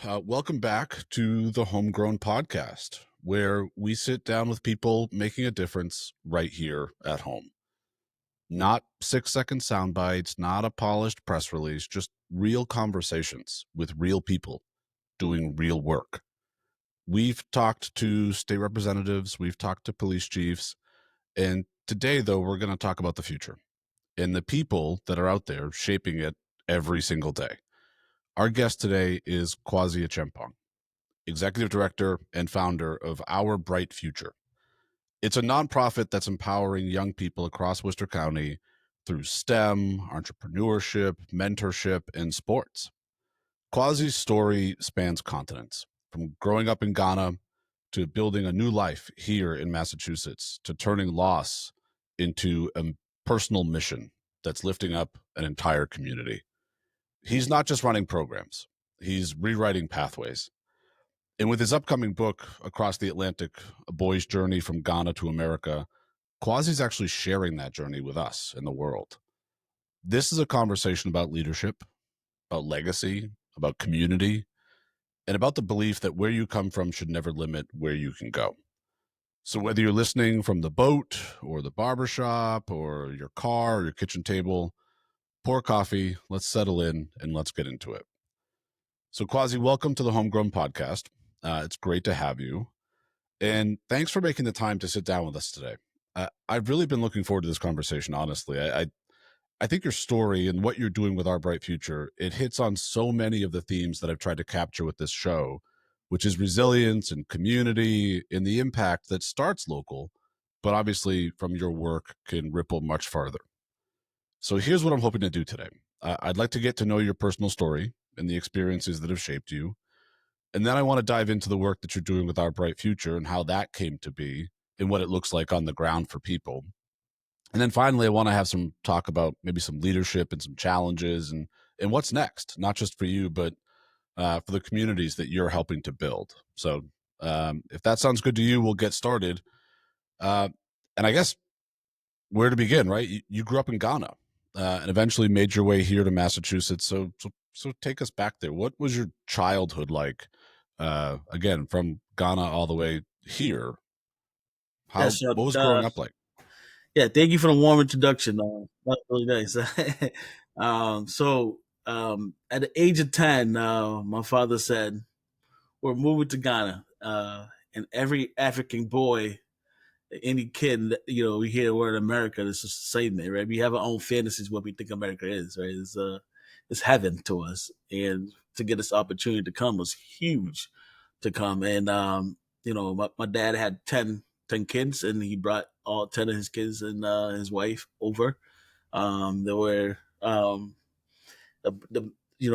Welcome back to the Homegrown Podcast, where we sit down with people making a difference right here at home. Not 6-second sound bites, not a polished press release, just real conversations with real people doing real work. We've talked to state representatives, we've talked to police chiefs, and today, though, we're going to talk about the future and the people that are out there shaping it every single day. Our guest today is Kwasi Acheampong, executive director and founder of Our Bright Future. It's a nonprofit that's empowering young people across Worcester County through STEM, entrepreneurship, mentorship, and sports. Kwasi's story spans continents, from growing up in Ghana to building a new life here in Massachusetts to turning loss into a personal mission that's lifting up an entire community. He's not just running programs, he's rewriting pathways. And with his upcoming book, Across the Atlantic, A Boy's Journey from Ghana to America, Kwasi's actually sharing that journey with us and the world. This is a conversation about leadership, about legacy, about community, and about the belief that where you come from should never limit where you can go. So whether you're listening from the boat or the barbershop or your car or your kitchen table, pour coffee, let's settle in, and let's get into it. So Kwasi, welcome to the Homegrown Podcast. It's great to have you. And thanks for making the time to sit down with us today. I've really been looking forward to this conversation, honestly. I think your story and what you're doing with Our Bright Future, it hits on so many of the themes that I've tried to capture with this show, which is resilience and community and the impact that starts local, but obviously from your work can ripple much farther. So here's what I'm hoping to do today. I'd like to get to know your personal story and the experiences that have shaped you. And then I want to dive into the work that you're doing with Our Bright Future and how that came to be and what it looks like on the ground for people. And then finally, I want to have some talk about maybe some leadership and some challenges and what's next, not just for you, but for the communities that you're helping to build. So if that sounds good to you, we'll get started. And I guess where to begin, right? You grew up in Ghana and eventually made your way here to Massachusetts. So take us back there. What was your childhood like? Again, from Ghana all the way here. What was growing up like? Yeah, thank you for the warm introduction. That's really nice. At the age of 10, my father said, we're moving to Ghana. And every African boy, any kid, we hear the word America, it's just the same thing, right? We have our own fantasies what we think America is, right? It's heaven to us. And to get this opportunity to come was huge to come. And, my dad had 10 kids, and he brought all 10 of his kids and his wife over. There were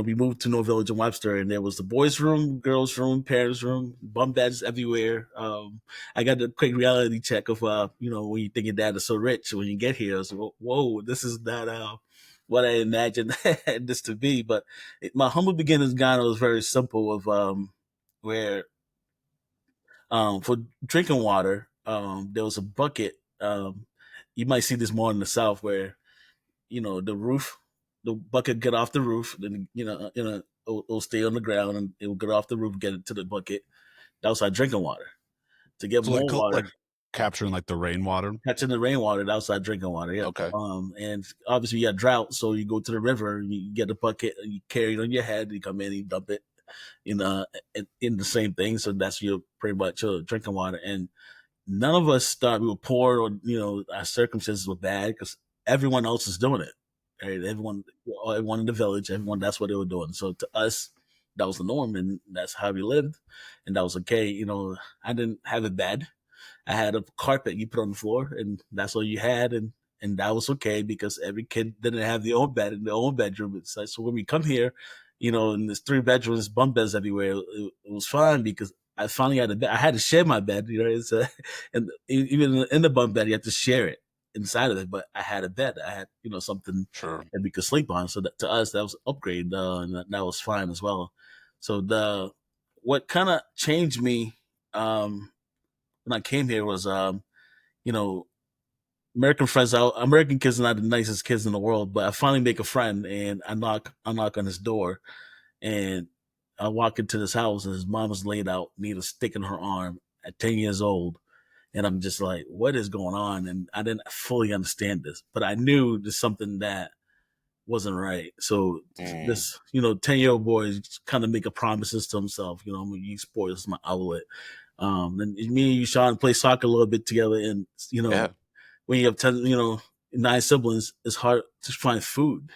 we moved to North Village and Webster, and there was the boys' room, girls' room, parents' room, bunk beds everywhere. I got a quick reality check of when you think your dad is so rich, when you get here, I was like, whoa, this is not what I imagined this to be. But my humble beginnings in Ghana was very simple. Of where for drinking water, there was a bucket. You might see this more in the South, where the bucket get off the roof, then it'll stay on the ground, and it will get off the roof, get it to the bucket. That was our drinking water. To get more water, like capturing like the rainwater, catching the rainwater. That was our drinking water. Yeah. Okay. And obviously you had drought, so you go to the river and you get a bucket and you carry it on your head. And you come in and you dump it in the same thing. So that's your pretty much your drinking water. And none of us thought we were poor or our circumstances were bad, because everyone else is doing it. Right? Everyone in the village, that's what they were doing. So to us, that was the norm, and that's how we lived, and that was okay. I didn't have a bed. I had a carpet you put on the floor, and that's all you had, and that was okay, because every kid didn't have their own bed in their own bedroom. It's like, so when we come here, and there's 3 bedrooms, bunk beds everywhere, it was fine, because I finally had a bed. I had to share my bed, and even in the bunk bed, you have to share it inside of it. But I had a bed. I had, something Sure. that we could sleep on. So that, to us, that was an upgrade, and that was fine as well. So what kind of changed me when I came here was, American kids are not the nicest kids in the world, but I finally make a friend, and I knock on his door, and I walk into this house and his mom is laid out, need a stick in her arm at 10 years old. And I'm just like, what is going on? And I didn't fully understand this, but I knew there's something that wasn't right. So Mm. this, 10-year-old boy is kind of making promises to himself, I'm gonna use sports as my outlet. And me and you, Shawn, play soccer a little bit together. And, Yeah. when you have 10, 9 siblings, it's hard to find food,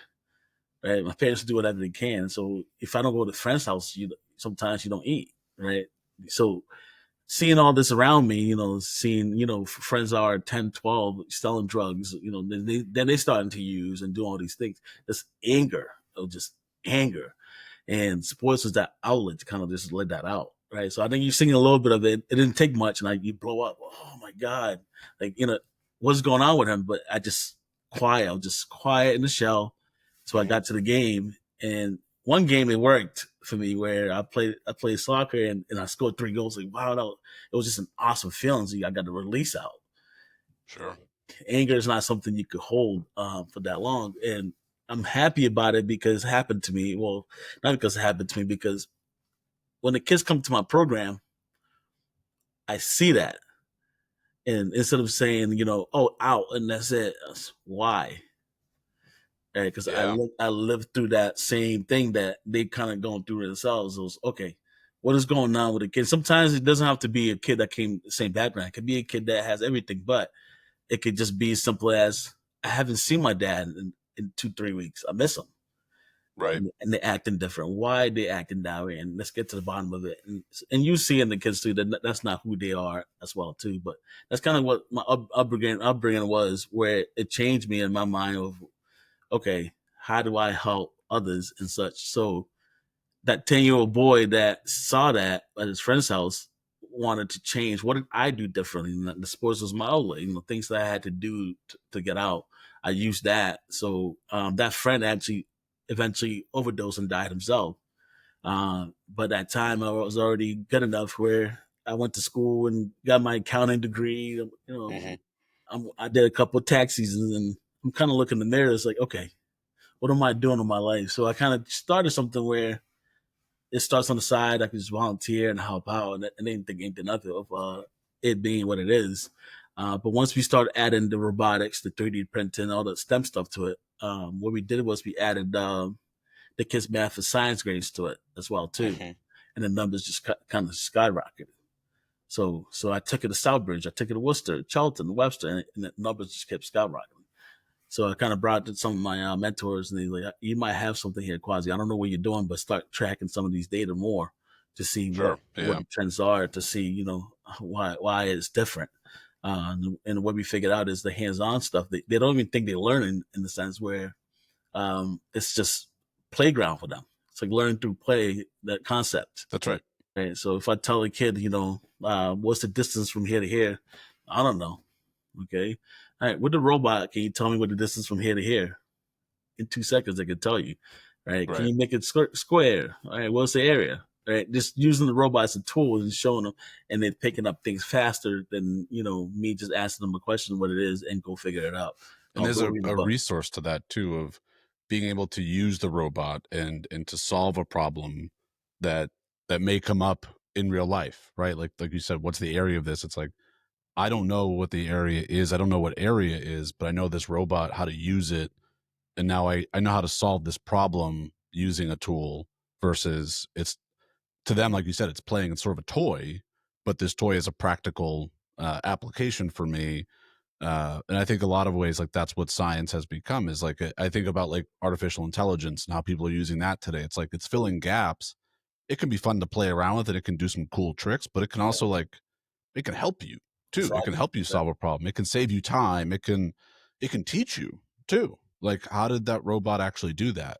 right? My parents do whatever they can. So if I don't go to a friend's house, sometimes you don't eat, right? So seeing all this around me, seeing, friends are 10, 12 selling drugs, then they starting to use and do all these things. This anger, just anger. And sports was that outlet to kind of just let that out, right? So I think you're seeing a little bit of it. It didn't take much, and you blow up. Oh my god, like what's going on with him? But I just quiet. I was just quiet in the shell. So I Mm. got to the game, and one game it worked for me where I played soccer and I scored 3 goals. Like wow, it was just an awesome feeling. So I got the release out. Sure. Anger is not something you could hold for that long, and I'm happy about it because it happened to me. Well, not because it happened to me, because when the kids come to my program, I see that, and instead of saying, oh, out, and that's it, why? Because Yeah. I lived through that same thing that they kind of going through themselves. It was okay. What is going on with a kid? Sometimes it doesn't have to be a kid that came the same background. It could be a kid that has everything, but it could just be as simple as I haven't seen my dad in 2, 3 weeks. I miss him. Right. And they're acting different. Why they acting that way? And let's get to the bottom of it. And you see in the kids too that that's not who they are as well too. But that's kind of what my upbringing was, where it changed me in my mind of okay, how do I help others and such. So that 10-year-old boy that saw that at his friend's house wanted to change. What did I do differently? And the sports was my outlet, things that I had to do to get out. I used that. So that friend actually eventually overdosed and died himself. But at that time I was already good enough where I went to school and got my accounting degree. Hmm. I did a couple of tax seasons, and I'm kind of looking in the mirror. It's like, okay, what am I doing in my life? So I kind of started something where it starts on the side. I can just volunteer and help out, and I didn't think anything of it being what it is. But once we started adding the robotics, the 3D printing, all the STEM stuff to it, what we did was we added the kids' math and science grades to it as well too, Hmm. and the numbers just kind of skyrocketed. So I took it to Southbridge, I took it to Worcester, Charlton, Webster, and the numbers just kept skyrocketing. So I kind of brought to some of my mentors, and they like, you might have something here, Kwasi. I don't know what you're doing, but start tracking some of these data more to see what Sure. what Yeah. the trends are, to see why it's different. And what we figured out is the hands-on stuff. They don't even think they're learning in the sense where it's just playground for them. It's like learning through play, that concept. That's right. Right. So if I tell a kid, what's the distance from here to here? I don't know. Okay. All right. With the robot, can you tell me what the distance from here to here? In 2 seconds, I can tell you. Right. Can Right. you make it square? All right. What's the area? Right. Just using the robot as a tool and showing them, and they're picking up things faster than, me just asking them a question what it is and go figure it out. And there's Go read a a book. resource to that too, of being able to use the robot and to solve a problem that may come up in real life, right? Like you said, what's the area of this? It's like, I don't know what the area is. I don't know what area is, but I know this robot, how to use it. And now I know how to solve this problem using a tool, versus it's, to them, like you said, it's playing, it's sort of a toy, but this toy is a practical application for me. And I think a lot of ways, like that's what science has become, is like, I think about like artificial intelligence and how people are using that today. It's like, it's filling gaps. It can be fun to play around with it. It can do some cool tricks, but it can also like, it can help you too. It can Exactly. help you solve a problem. It can save you time. It can teach you too. Like, how did that robot actually do that?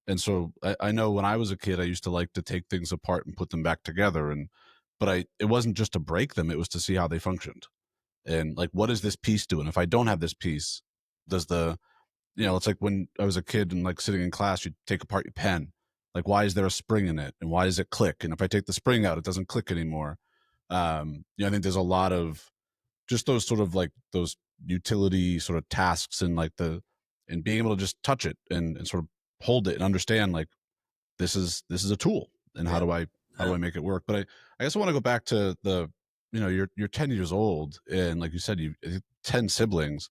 And so I know when I was a kid, I used to like to take things apart and put them back together. But it wasn't just to break them. It was to see how they functioned. And like, what is this piece doing? If I don't have this piece, does it's like when I was a kid and like sitting in class, you take apart your pen. Like, why is there a spring in it? And why does it click? And if I take the spring out, it doesn't click anymore. I think there's a lot of just those sort of like those utility sort of tasks, and like and being able to just touch it and sort of hold it and understand like, this is a tool. and Yeah. how do I make it work? But I guess I want to go back to you're 10 years old, and like you said, you 10 siblings.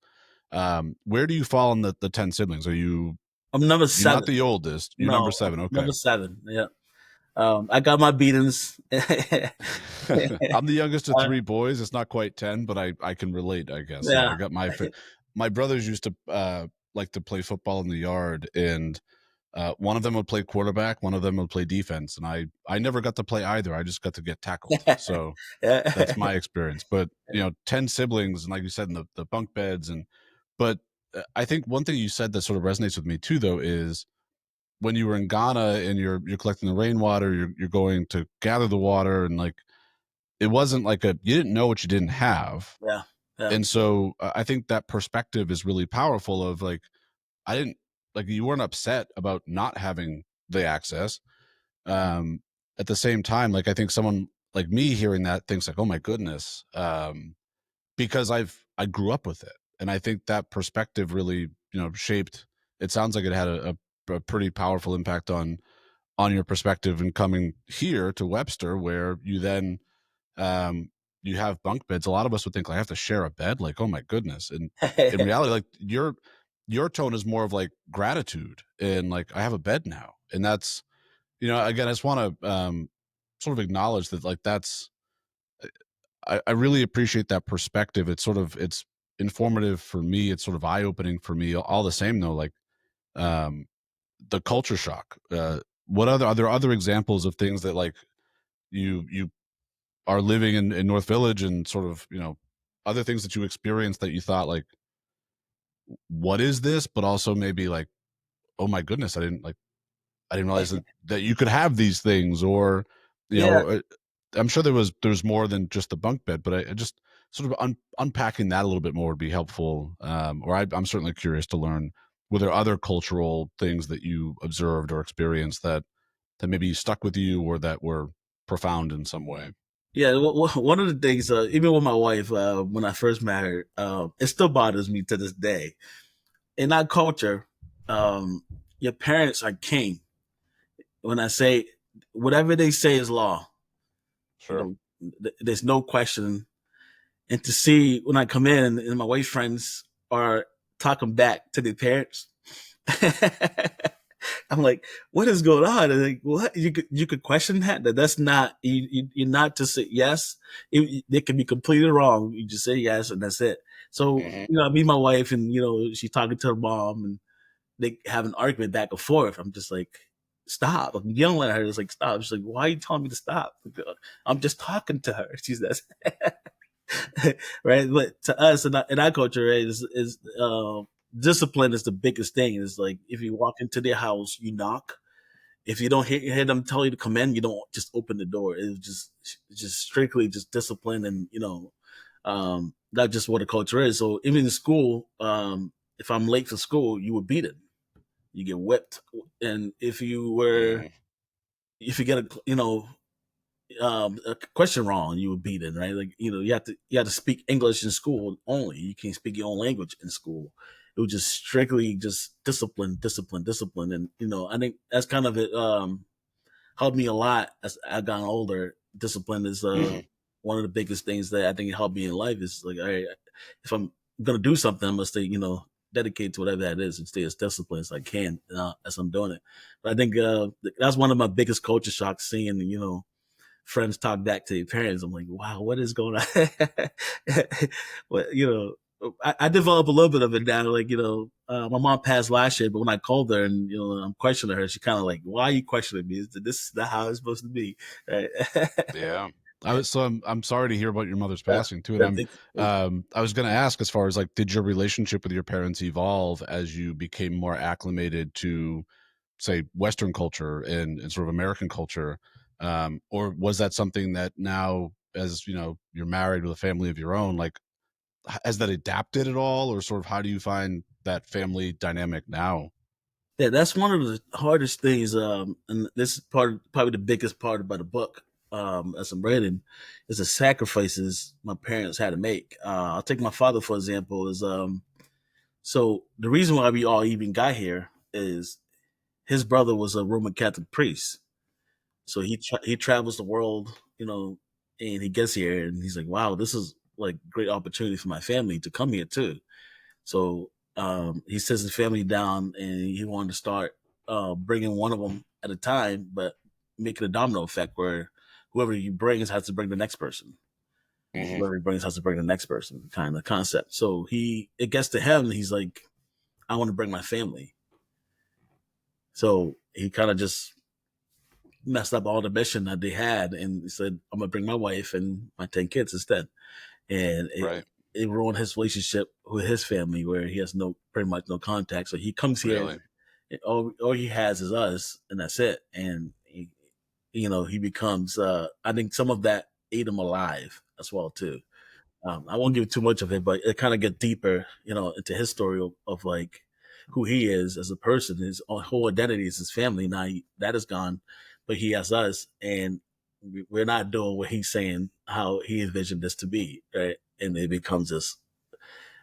Where do you fall in the 10 siblings? I'm number You're not 7. the oldest. You're number No, I'm 7. Okay. number 7. Yeah. I got my beatings. I'm the youngest of 3 boys. It's not quite 10, but I can relate, I guess. So Yeah. I got my brothers used to like to play football in the yard, and one of them would play quarterback, one of them would play defense, and I never got to play either. I just got to get tackled. So that's my experience. But 10 siblings, and like you said, in the bunk beds, but I think one thing you said that sort of resonates with me too, though, is when you were in Ghana and you're collecting the rainwater, you're going to gather the water, and like it wasn't like you didn't know what you didn't have. Yeah. Yeah. And so I think that perspective is really powerful of like, I didn't like, you weren't upset about not having the access. Um, at the same time, like, I think someone like me hearing that thinks like, oh my goodness, because I grew up with it. And I think that perspective really, shaped, it sounds like it had a pretty powerful impact on your perspective and coming here to Webster, where you then, um, you have bunk beds. A lot of us would think like, I have to share a bed. Like, oh my goodness. And in reality, like your tone is more of like gratitude and like, I have a bed now. And that's, again, I just want to, sort of acknowledge that like, I really appreciate that perspective. It's informative for me. It's sort of eye opening for me. All the same though, like, um, the culture shock. Are there other examples of things that like you are living in North Village and sort of, other things that you experienced that you thought like, what is this? But also maybe like, oh my goodness, I didn't realize that you could have these things, or, Yeah. I'm sure there's more than just the bunk bed, but I just sort of unpacking that a little bit more would be helpful. Or I'm certainly curious to learn, were there other cultural things that you observed or experienced that maybe stuck with you or that were profound in some way? Yeah, one of the things, even with my wife, when I first met her, it still bothers me to this day. In our culture, um, your parents are king. When I say whatever they say is law, you Sure. know, there's no question. And to see when I come in and my wife's friends are talking back to their parents, I'm like, what is going on? And like, what you could question that's not you're not to say yes. It can be completely wrong. You just say yes and that's it. So Hmm. I meet my wife and she's talking to her mom and they have an argument back and forth. I'm just like, stop. I'm yelling at her. It's like, stop. She's like, why are you telling me to stop? I'm just talking to her. She's that. Right. But to us in our culture, right, is discipline is the biggest thing. It's like if you walk into their house, you knock. If you don't hear them tell you to come in, you don't just open the door. It's just strictly just discipline, and that's just what a culture is. So even in school, if I'm late for school, you were beaten, you get whipped, and Hmm. if you get a question wrong, you were beaten, right? Like you have to speak English in school only. You can't speak your own language in school. It was just strictly just discipline, discipline, discipline, and I think that's kind of it. Helped me a lot as I've gotten older. Discipline is Hmm. one of the biggest things that I think helped me in life. Is like, all right, if I'm gonna do something, I must stay, dedicated to whatever that is and stay as disciplined as I can as I'm doing it. But I think that's one of my biggest culture shocks, seeing friends talk back to their parents. I'm like, wow, what is going on? But I developed a little bit of it now. Like, my mom passed last year, but when I called her and I'm questioning her, she kind of like, "Why are you questioning me? This is not how it's supposed to be." Right? Yeah. I'm sorry to hear about your mother's Yeah, passing too. And yeah, thank you. I was going to ask, as far as like, did your relationship with your parents evolve as you became more acclimated to, say, Western culture and sort of American culture? Or was that something that now, as you're married with a family of your own, like, has that adapted at all, or sort of how do you find that family dynamic now? Yeah, that's one of the hardest things. And this is probably the biggest part about the book. As I'm reading, is the sacrifices my parents had to make. I'll take my father for example. Is So the reason why we all even got here is his brother was a Roman Catholic priest. So he travels the world, and he gets here and he's like, wow, this is like great opportunity for my family to come here too. So he sits his family down and he wanted to start bringing one of them at a time, but making a domino effect where whoever he brings has to bring the next person. Hmm. Whoever he brings has to bring the next person, kind of concept. So it gets to him, and he's like, I want to bring my family. So he kind of just messed up all the mission that they had, and he said, I'm gonna bring my wife and my 10 kids instead. And Right. it ruined his relationship with his family, where he has pretty much no contact. So he comes here, Really. and all he has is us, and that's it. And he becomes. I think some of that ate him alive as well too. I won't give too much of it, but it kind of get deeper, into his story of like who he is as a person. His whole identity is his family. Now that is gone, but he has us, and we're not doing what he's saying, how he envisioned this to be, right? And it becomes this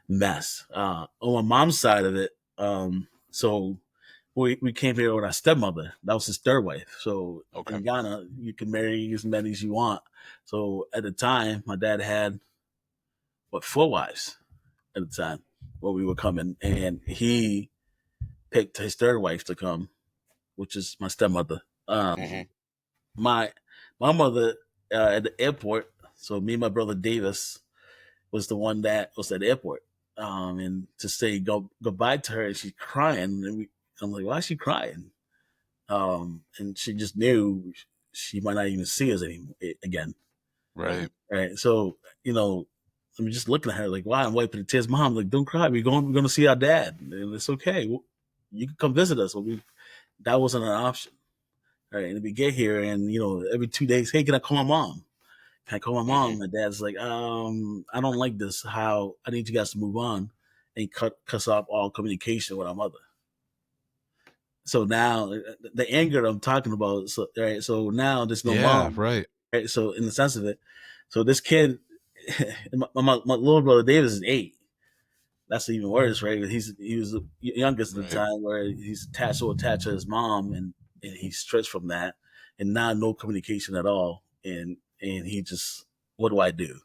mess. On my mom's side of it, so we came here with our stepmother. That was his third wife. So Okay. in Ghana, you can marry as many as you want. So at the time, my dad had four wives at the time when we were coming, and he picked his third wife to come, which is my stepmother. Hmm. My my mother at the airport. So me and my brother Davis was the one that was at the airport, and to say goodbye to her, and she's crying, and I'm like, why is she crying? And she just knew she might not even see us again. Right. Right. So, I'm just looking at her like, wow, I'm wiping the tears. Mom, like, don't cry. We're going to see our dad. And it's okay. You can come visit us. That wasn't an option. Right. And we get here and, every 2 days, hey, can I call my mom? Can I call my Hmm. mom? My dad's like, I don't like this. I need you guys to move on and cuts off all communication with our mother. So now the anger that I'm talking about, so, right. So now there's no Yeah. mom. Right. Right. So in the sense of it, so this kid, my little brother Davis is 8. That's even worse, right? He was the youngest at the Right. time, where he's so attached to his mom, and he's stretched from that, and now no communication at all, and he just, what do I do?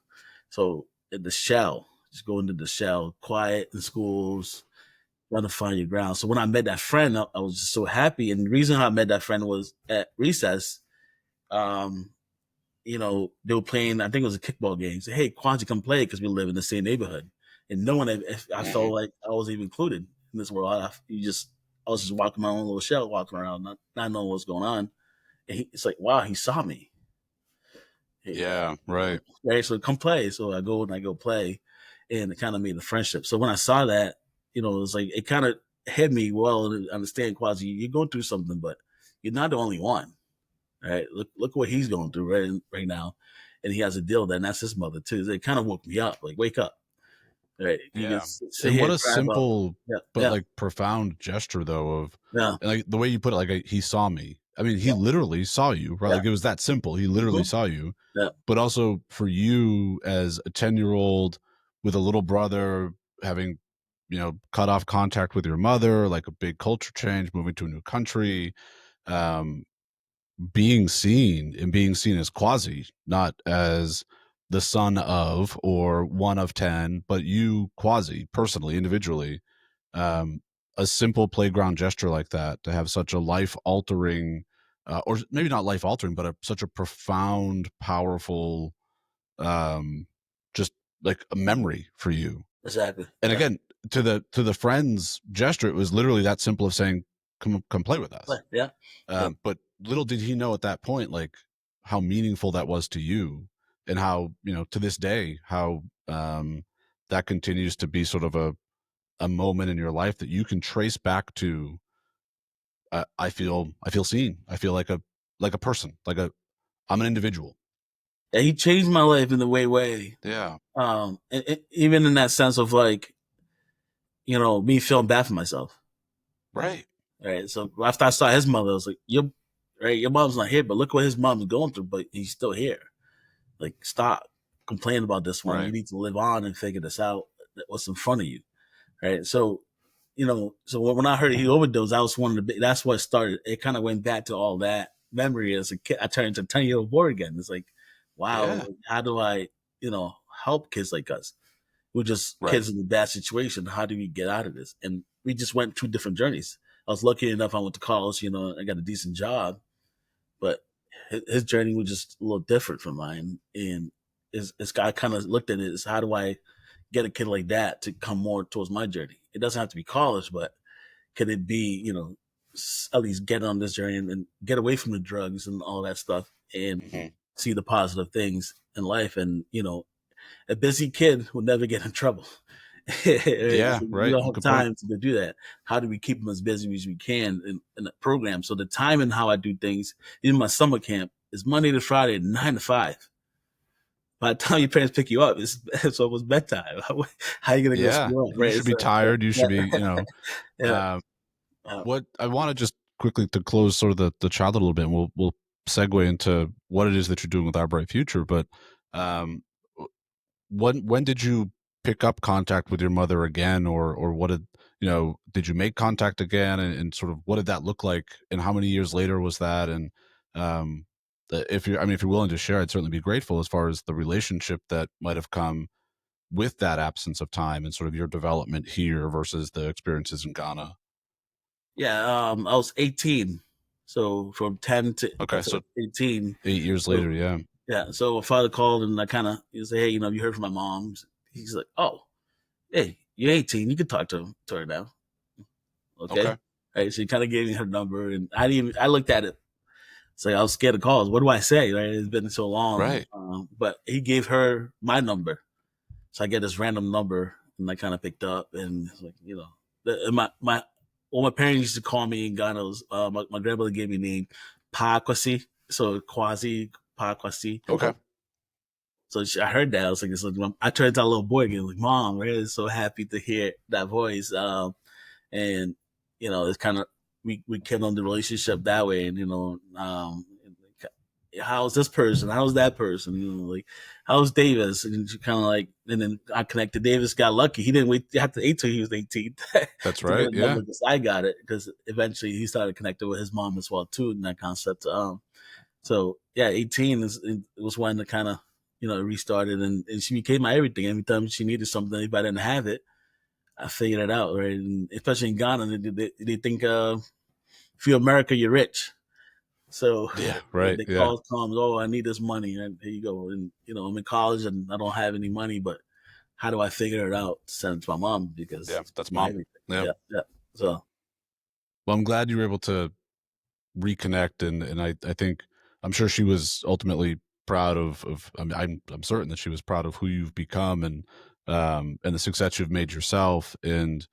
So in the shell, just go into the shell, quiet in schools, trying to find your ground. So when I met that friend, I was just so happy, and the reason I met that friend was at recess. Um, they were playing, I think it was a kickball game. Say, hey, Kwasi, come play, because we live in the same neighborhood. And no one, I Hmm. felt like I was even included in this world. I was just walking my own little shell, walking around, not knowing what's going on. And it's like, wow, he saw me. Hey, Yeah. Right. right, so come play. So I go play, and it kind of made a friendship. So when I saw that, it was like, it kind of hit me well, and understand, Kwasi, you're going through something, but you're not the only one. Right? Look what he's going through right now, and he has a deal with that, and that's his mother too. It kind of woke me up, like, wake up. Right? You can Yeah. sit And here what and a cry about, simple yeah, but yeah, like profound gesture though of yeah, and like the way you put it, like he saw me. I mean, he yeah, literally saw you, right? yeah, Like it was that simple. He literally hmm, saw you. yeah, But also for you as a 10-year-old with a little brother having, cut off contact with your mother, like a big culture change, moving to a new country, um, being seen as Quasi, not as the son of or one of 10, but you Quasi personally, individually, um, a simple playground gesture like that to have such a life altering, or maybe not life altering, but such a profound, powerful, um, just like a memory for you. exactly, And yeah, again, to the friend's gesture, it was literally that simple of saying, come play with us. yeah, yeah. But little did he know at that point, like how meaningful that was to you, and how to this day how that continues to be sort of a moment in your life that you can trace back to. I feel seen. I feel like a person, like I'm an individual. Yeah, he changed my life in the way. Yeah. Even in that sense of like, me feeling bad for myself. Right. Right. So after I saw his mother, I was like, your mom's not here, but look what his mom's going through, but he's still here. Like, stop complaining about this one. You Right. need to live on and figure this out. What's in front of you, right? So, so when I heard he overdosed, that was one of the big. That's what started. It kind of went back to all that, memory as a kid. I turned into a 10-year-old boy again. It's like, wow, Yeah. like, how do I, help kids like us? We're just Right. kids in a bad situation. How do we get out of this? And we just went two different journeys. I was lucky enough. I went to college, I got a decent job, but his journey was just a little different from mine. And this guy kind of looked at it as, how do I get a kid like that to come more towards my journey? It doesn't have to be college, but could it be, at least get on this journey and get away from the drugs and all that stuff and Mhm. see the positive things in life? And, a busy kid will never get in trouble. Yeah, We right. don't have Good point. time to do that. How do we keep them as busy as we can in the program? So the time and how I do things, even my summer camp, is Monday to Friday, 9 to 5. By the time your parents pick you up, it's almost bedtime. How are you gonna go Yeah. screw up, You right? should It's be tired. You should be, yeah, um, yeah, what I want to just quickly to close sort of the child a little bit. And we'll segue into what it is that you're doing with Our Bright Future. But um, when did you pick up contact with your mother again, or what did you make contact again, and sort of what did that look like, and how many years later was that? And um, if you're, I mean, if you're willing to share, I'd certainly be grateful as far as the relationship that might have come with that absence of time and sort of your development here versus the experiences in Ghana. yeah. I was 18, so from 10 Okay, to so 18. 8 years So later, yeah. yeah, so my father called and I kind of say, hey, you heard from my mom. He's like, oh, hey, you're 18, you can talk to her now, okay? Okay. Right, so he kind of gave me her number, and I looked at it. So I was scared of calls. What do I say? Right, it's been so long. Right. But he gave her my number, so I get this random number, and I kind of picked up, and it's like, my well, my parents used to call me in Ghana. My grandmother gave me a name, Pa Kwasi, so Kwasi Pa Kwasi. Okay. So I heard that. I was like, I turned into a little boy again. Like, mom, really so happy to hear that voice. And it's kind of we kept on the relationship that way. And how's this person? How's that person? Like, how's Davis? And kind of like, and then I connected. Davis got lucky. He didn't wait. You have to wait till he was 18 That's to get right. a Yeah. number because I got it. Because eventually he started connecting with his mom as well too, in that concept. So yeah, 18 it was when the kind of restarted, and she became my everything. Every time she needed something, if I didn't have it, I figured it out, right? And especially in Ghana, they think if you're America, you're rich. So Yeah. when Right. the Yeah. call comes, oh, I need this money, and here you go. And I'm in college and I don't have any money, but how do I figure it out to send it to my mom because Yeah. it's That's my mom. everything. Yeah. Yeah, yeah. So Well, I'm glad you were able to reconnect, and I think I'm sure she was ultimately proud of I'm certain that she was proud of who you've become, and the success you've made yourself. And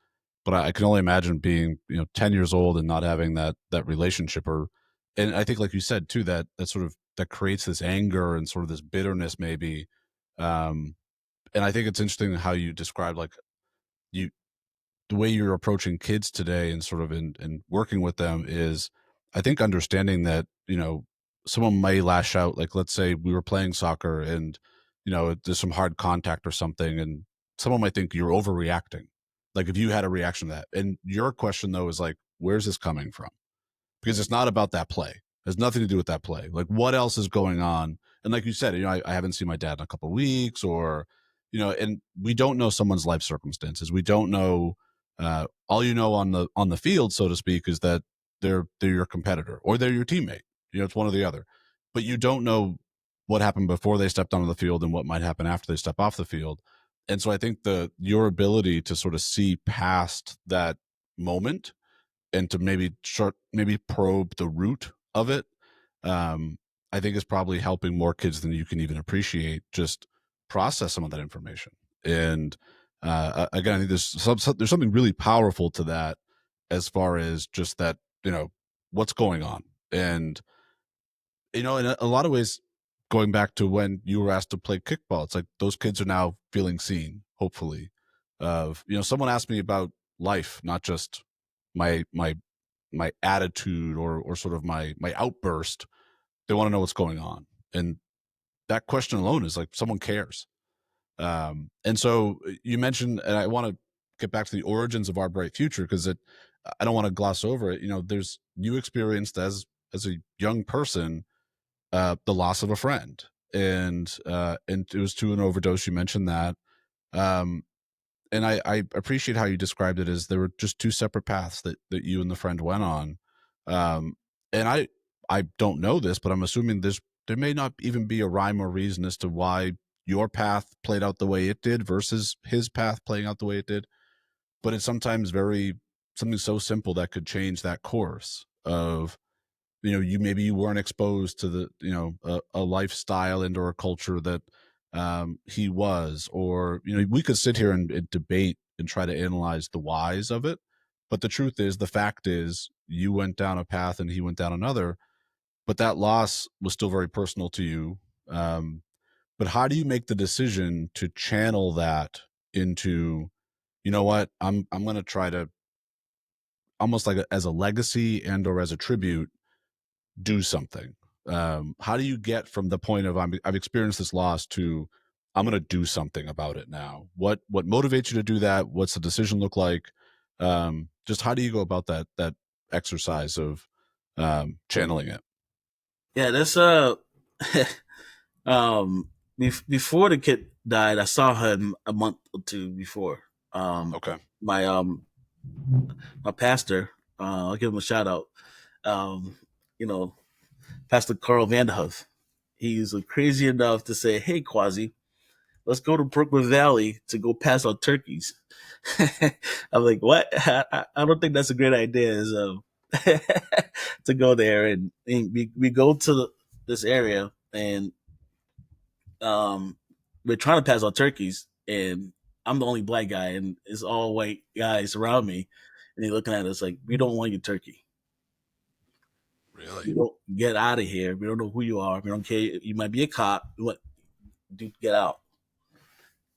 but I can only imagine being 10 years old and not having that relationship, or and I think like you said too, that sort of that creates this anger and sort of this bitterness maybe. um and I think it's interesting how you described like you the way you're approaching kids today and sort of in working with them is, I think, understanding that someone may lash out. Like, let's say we were playing soccer and there's some hard contact or something, and someone might think you're overreacting, like if you had a reaction to that. And your question though is like, where's this coming from? Because it's not about that play. It has nothing to do with that play. Like, what else is going on? And like you said, I haven't seen my dad in a couple of weeks, or and we don't know someone's life circumstances. We don't know. All on the field, so to speak, is that they're your competitor or they're your teammate. It's one or the other. But you don't know what happened before they stepped onto the field and what might happen after they step off the field. And so I think your ability to sort of see past that moment and to maybe probe the root of it, um, I think is probably helping more kids than you can even appreciate just process some of that information. And again, I think there's something really powerful to that, as far as just that, what's going on. And in a lot of ways, going back to when you were asked to play kickball, it's like those kids are now feeling seen, hopefully. Of someone asked me about life, not just my attitude, or sort of my outburst. They want to know what's going on, and that question alone is like someone cares. And so you mentioned, and I want to get back to the origins of Our Bright Future, because I don't want to gloss over it. There's you experienced as a young person, the loss of a friend, and it was to an overdose. You mentioned that, um, and I appreciate how you described it as there were just two separate paths that you and the friend went on, um, and I don't know this, but I'm assuming there may not even be a rhyme or reason as to why your path played out the way it did versus his path playing out the way it did, but it's sometimes something so simple that could change that course of, maybe you weren't exposed to the, a lifestyle and or a culture that he was, or, we could sit here and debate and try to analyze the whys of it. But the truth is, the fact is, you went down a path and he went down another, but that loss was still very personal to you. But how do you make the decision to channel that into, you know what, I'm going to try to, almost like as a legacy and or as a tribute, do something? How do you get from the point of I've experienced this loss to I'm going to do something about it now? What motivates you to do that? What's the decision look like? Just how do you go about that exercise of channeling it? Yeah, that's um before the kid died, I saw him a month or two before. Okay. My my pastor, I'll give him a shout out. You know, Pastor Carl Vanderhoof. He's crazy enough to say, "Hey, Kwasi, let's go to Brooklyn Valley to go pass out turkeys." I'm like, what? I don't think that's a great idea. Is to go there and we go to this area and we're trying to pass out turkeys and I'm the only black guy and it's all white guys around me and they're looking at us like, we don't want your turkey. Really? You don't get out of here. We don't know who you are. We don't care. You might be a cop. What? Dude, get out.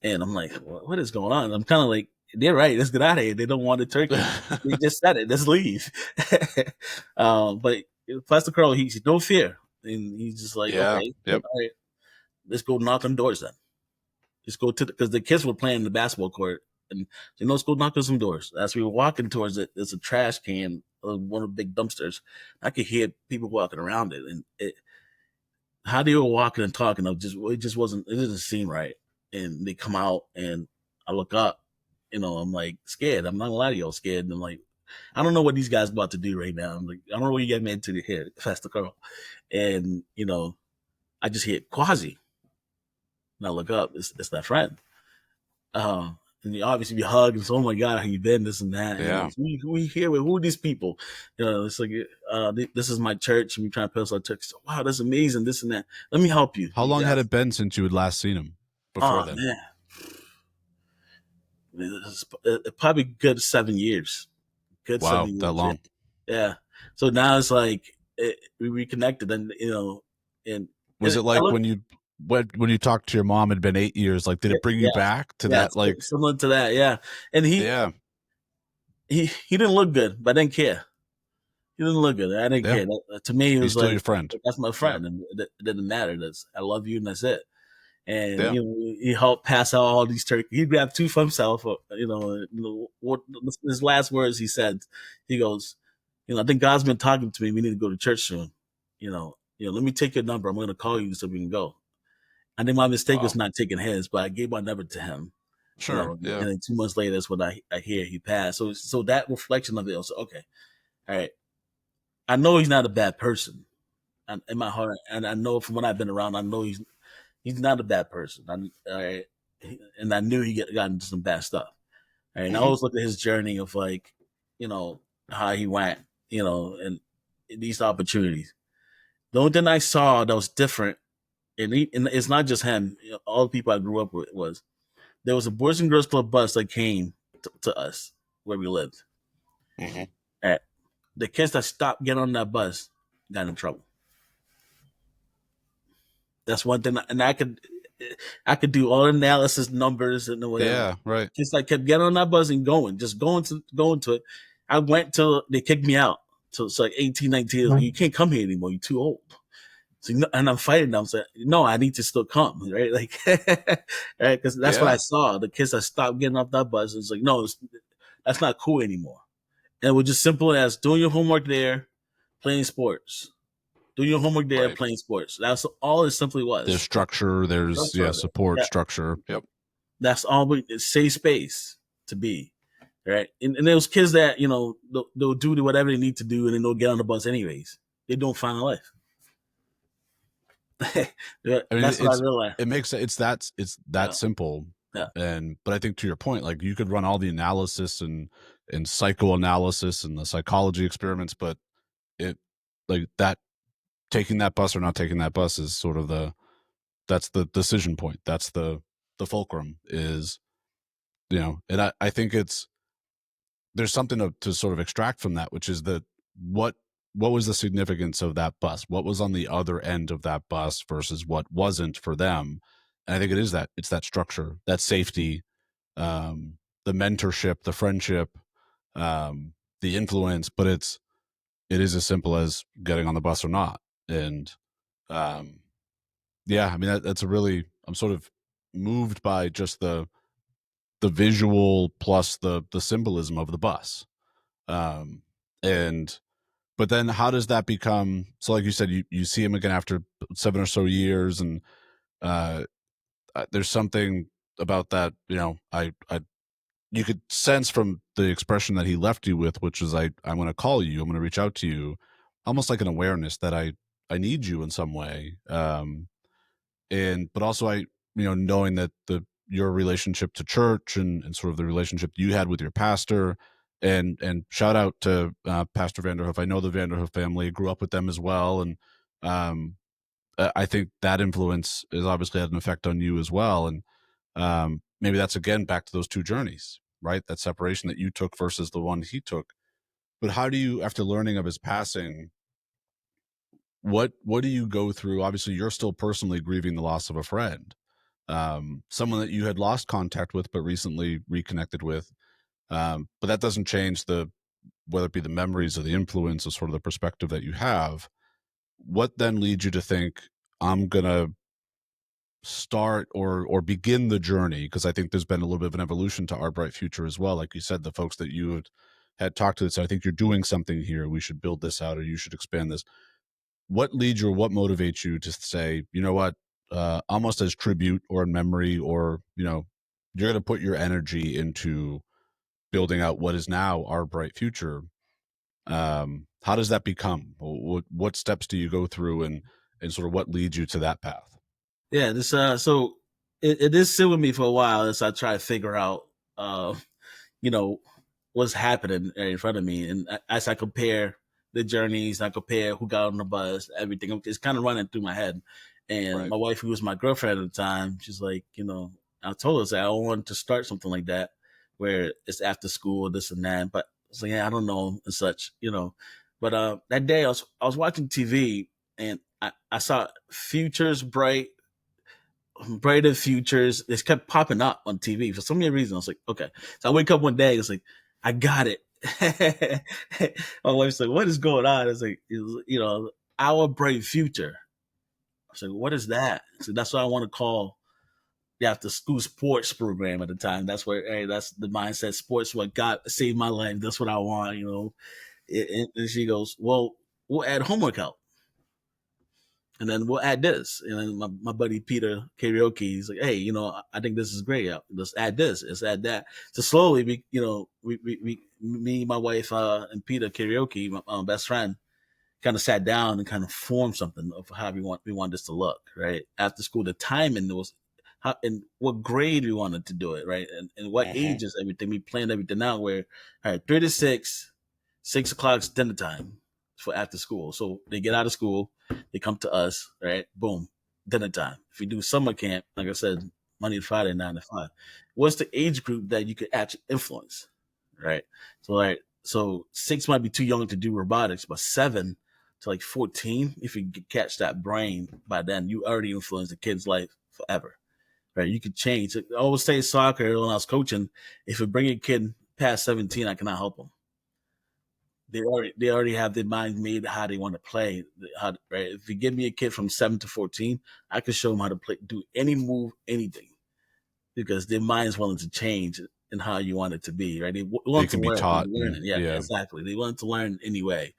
And I'm like, what is going on? I'm kind of like, they're right. Let's get out of here. They don't want the turkey. They just said it. Let's leave. But Pastor Carl, he said, no fear. And he's just like, Yeah. okay, Yep. all right, let's go knock on doors then. Just go to because the kids were playing in the basketball court. And so, let's go knock on some doors. As we were walking towards it, there's a trash can, one of the big dumpsters. I could hear people walking around it. And how they were walking and talking, it just wasn't, it didn't seem right. And they come out and I look up, I'm like scared. I'm not gonna lie to y'all, scared. And I'm like, I don't know what these guys about to do right now. I'm like, I don't know what you got me into the head, Pastor Carl. And, I just hear Kwasi. And I look up, it's that friend. And obviously we hug and so, oh my God, how you been, this and that. Yeah. And who here with? Who are these people? It's like, this is my church and we trying to pass our church. So, wow, that's amazing, this and that. Let me help you. How long had it been since you had last seen him before then? Man. It's probably good 7 years. Good Wow, 7 years. that long. Yeah. So now it's like we reconnected, and and was it like when you talked to your mom, it had been 8 years? Like, did it bring you back to that? Like similar to that, yeah. And he didn't look good, but I didn't care. He didn't look good. I didn't care. To me, it was he's still like, your friend. that's my friend, and it didn't matter. I love you, and that's it. And Yeah. he helped pass out all these turkeys. He grabbed two for himself. What his last words he said. He goes, I think God's been talking to me. We need to go to church soon. Let me take your number. I'm going to call you so we can go. I think my mistake was not taking his, but I gave my number to him. Sure. Yeah. And then 2 months later, that's when I hear he passed. So that reflection of it was okay. All right. I know he's not a bad person, in my heart, and I know from what I've been around, I know he's not a bad person. And I knew he got into some bad stuff. Right? And I always look at his journey of like, how he went, and these opportunities. The only thing I saw that was different, and it's not just him. All the people I grew up with there was a Boys and Girls Club bus that came to us where we lived. Mm-hmm. And the kids that stopped getting on that bus got in trouble. That's one thing, and I could do all analysis numbers and whatever. Yeah, right. Just like kept getting on that bus and going to it. I went till they kicked me out. So it's like 18, 19. Like, you can't come here anymore. You're too old. So, and I'm fighting them. So no, I need to still come, right? Like, right? Because that's what I saw. The kids that stopped getting off that bus. It's like, no, that's not cool anymore. And it was just simple as doing your homework there, playing sports. doing your homework there, Right. playing sports. That's all it simply There's was. structure, there's Structure of it. support, Yeah, structure. Yep. that's all. It's safe space to be. Right. And those kids that, they'll do whatever they need to do and then they'll get on the bus anyways. They don't find a life. I mean, That's what I realized. it makes it's that Yeah. simple. Yeah. But I think to your point, like you could run all the analysis and psychoanalysis and the psychology experiments, but it like that taking that bus or not taking that bus is sort of that's the decision point. That's the fulcrum is, and I think there's something to sort of extract from that, which is that what what was the significance of that bus? What was on the other end of that bus versus what wasn't for them? And I think it's that structure, that safety, the mentorship, the friendship, the influence, but it is as simple as getting on the bus or not. And um, yeah, I mean that's a really I'm sort of moved by just the visual plus the symbolism of the bus. Um, and but then how does that become so like you said you see him again after 7 or so years and uh there's something about that I you could sense from the expression that he left you with, which is I'm going to call you, I'm going to reach out to you, almost like an awareness that I need you in some way. And but also knowing that your relationship to church and sort of the relationship you had with your pastor, and shout out to Pastor Vanderhoof. I know the Vanderhoof family, grew up with them as well, and um I think that influence has obviously had an effect on you as well. And maybe that's again back to those two journeys, right? That separation that you took versus the one he took. But how do you, after learning of his passing, what do you go through? Obviously you're still personally grieving the loss of a friend, someone that you had lost contact with but recently reconnected with, but that doesn't change the whether it be the memories or the influence or sort of the perspective that you have. What then leads you to think I'm gonna start or begin the journey? Because I think there's been a little bit of an evolution to Our Bright Future as well. Like you said, the folks that you had talked to that said, I think you're doing something here, we should build this out or you should expand this. What leads you or what motivates you to say, you know what, almost as tribute or in memory, or you're going to put your energy into building out what is now Our Bright Future? How does that become? What steps do you go through, and sort of what leads you to that path? Yeah. This so it is still with me for a while as I try to figure out you know, what's happening in front of me. And as I compare the journeys, I compare who got on the bus, everything, it's kind of running through my head. And Right. my wife, who was my girlfriend at the time, she's like, I told her that I wanted to start something like that where it's after school, this and that. But I was like, yeah, I don't know and such, But that day I was watching TV and I saw Futures brighter futures. They kept popping up on TV for some weird reason. I was like, okay. So I wake up one day. It's like, I got it. My wife's like, what is going on? It's like, our bright future. I was like, what is that? So that's what I want to call the after school sports program at the time. That's where, hey, that's the mindset. Sports, what got saved my life. That's what I want. And she goes, well, we'll add homework help. And then we'll add this. And then my buddy Peter Karaoke, he's like, hey, I think this is great. Let's add this. Let's add that. So slowly, me, my wife, and Peter Karaoke, my best friend, kind of sat down and kind of formed something of how we want this to look. Right after school, the timing was how and what grade we wanted to do it. Right, and what ages, everything. We planned everything out. Where all right, 3 to 6, 6 o'clock's dinner time for after school. So they get out of school, they come to us, right? Boom, dinner time. If we do summer camp, like I said, Monday to Friday, 9 to 5. What's the age group that you could actually influence, right? So 6 might be too young to do robotics, but 7 to like 14, if you could catch that brain by then, you already influence the kid's life forever, right? You could change. I always say soccer when I was coaching, if you bring a kid past 17, I cannot help them. They already have their mind made how they want to play. Right? If you give me a kid from 7 to 14, I can show them how to play, do any move, anything, because their mind's willing to change and how you want it to be. Right? They They want to can be learn. taught, Learn it. and Yeah, yeah. exactly. They want to learn anyway,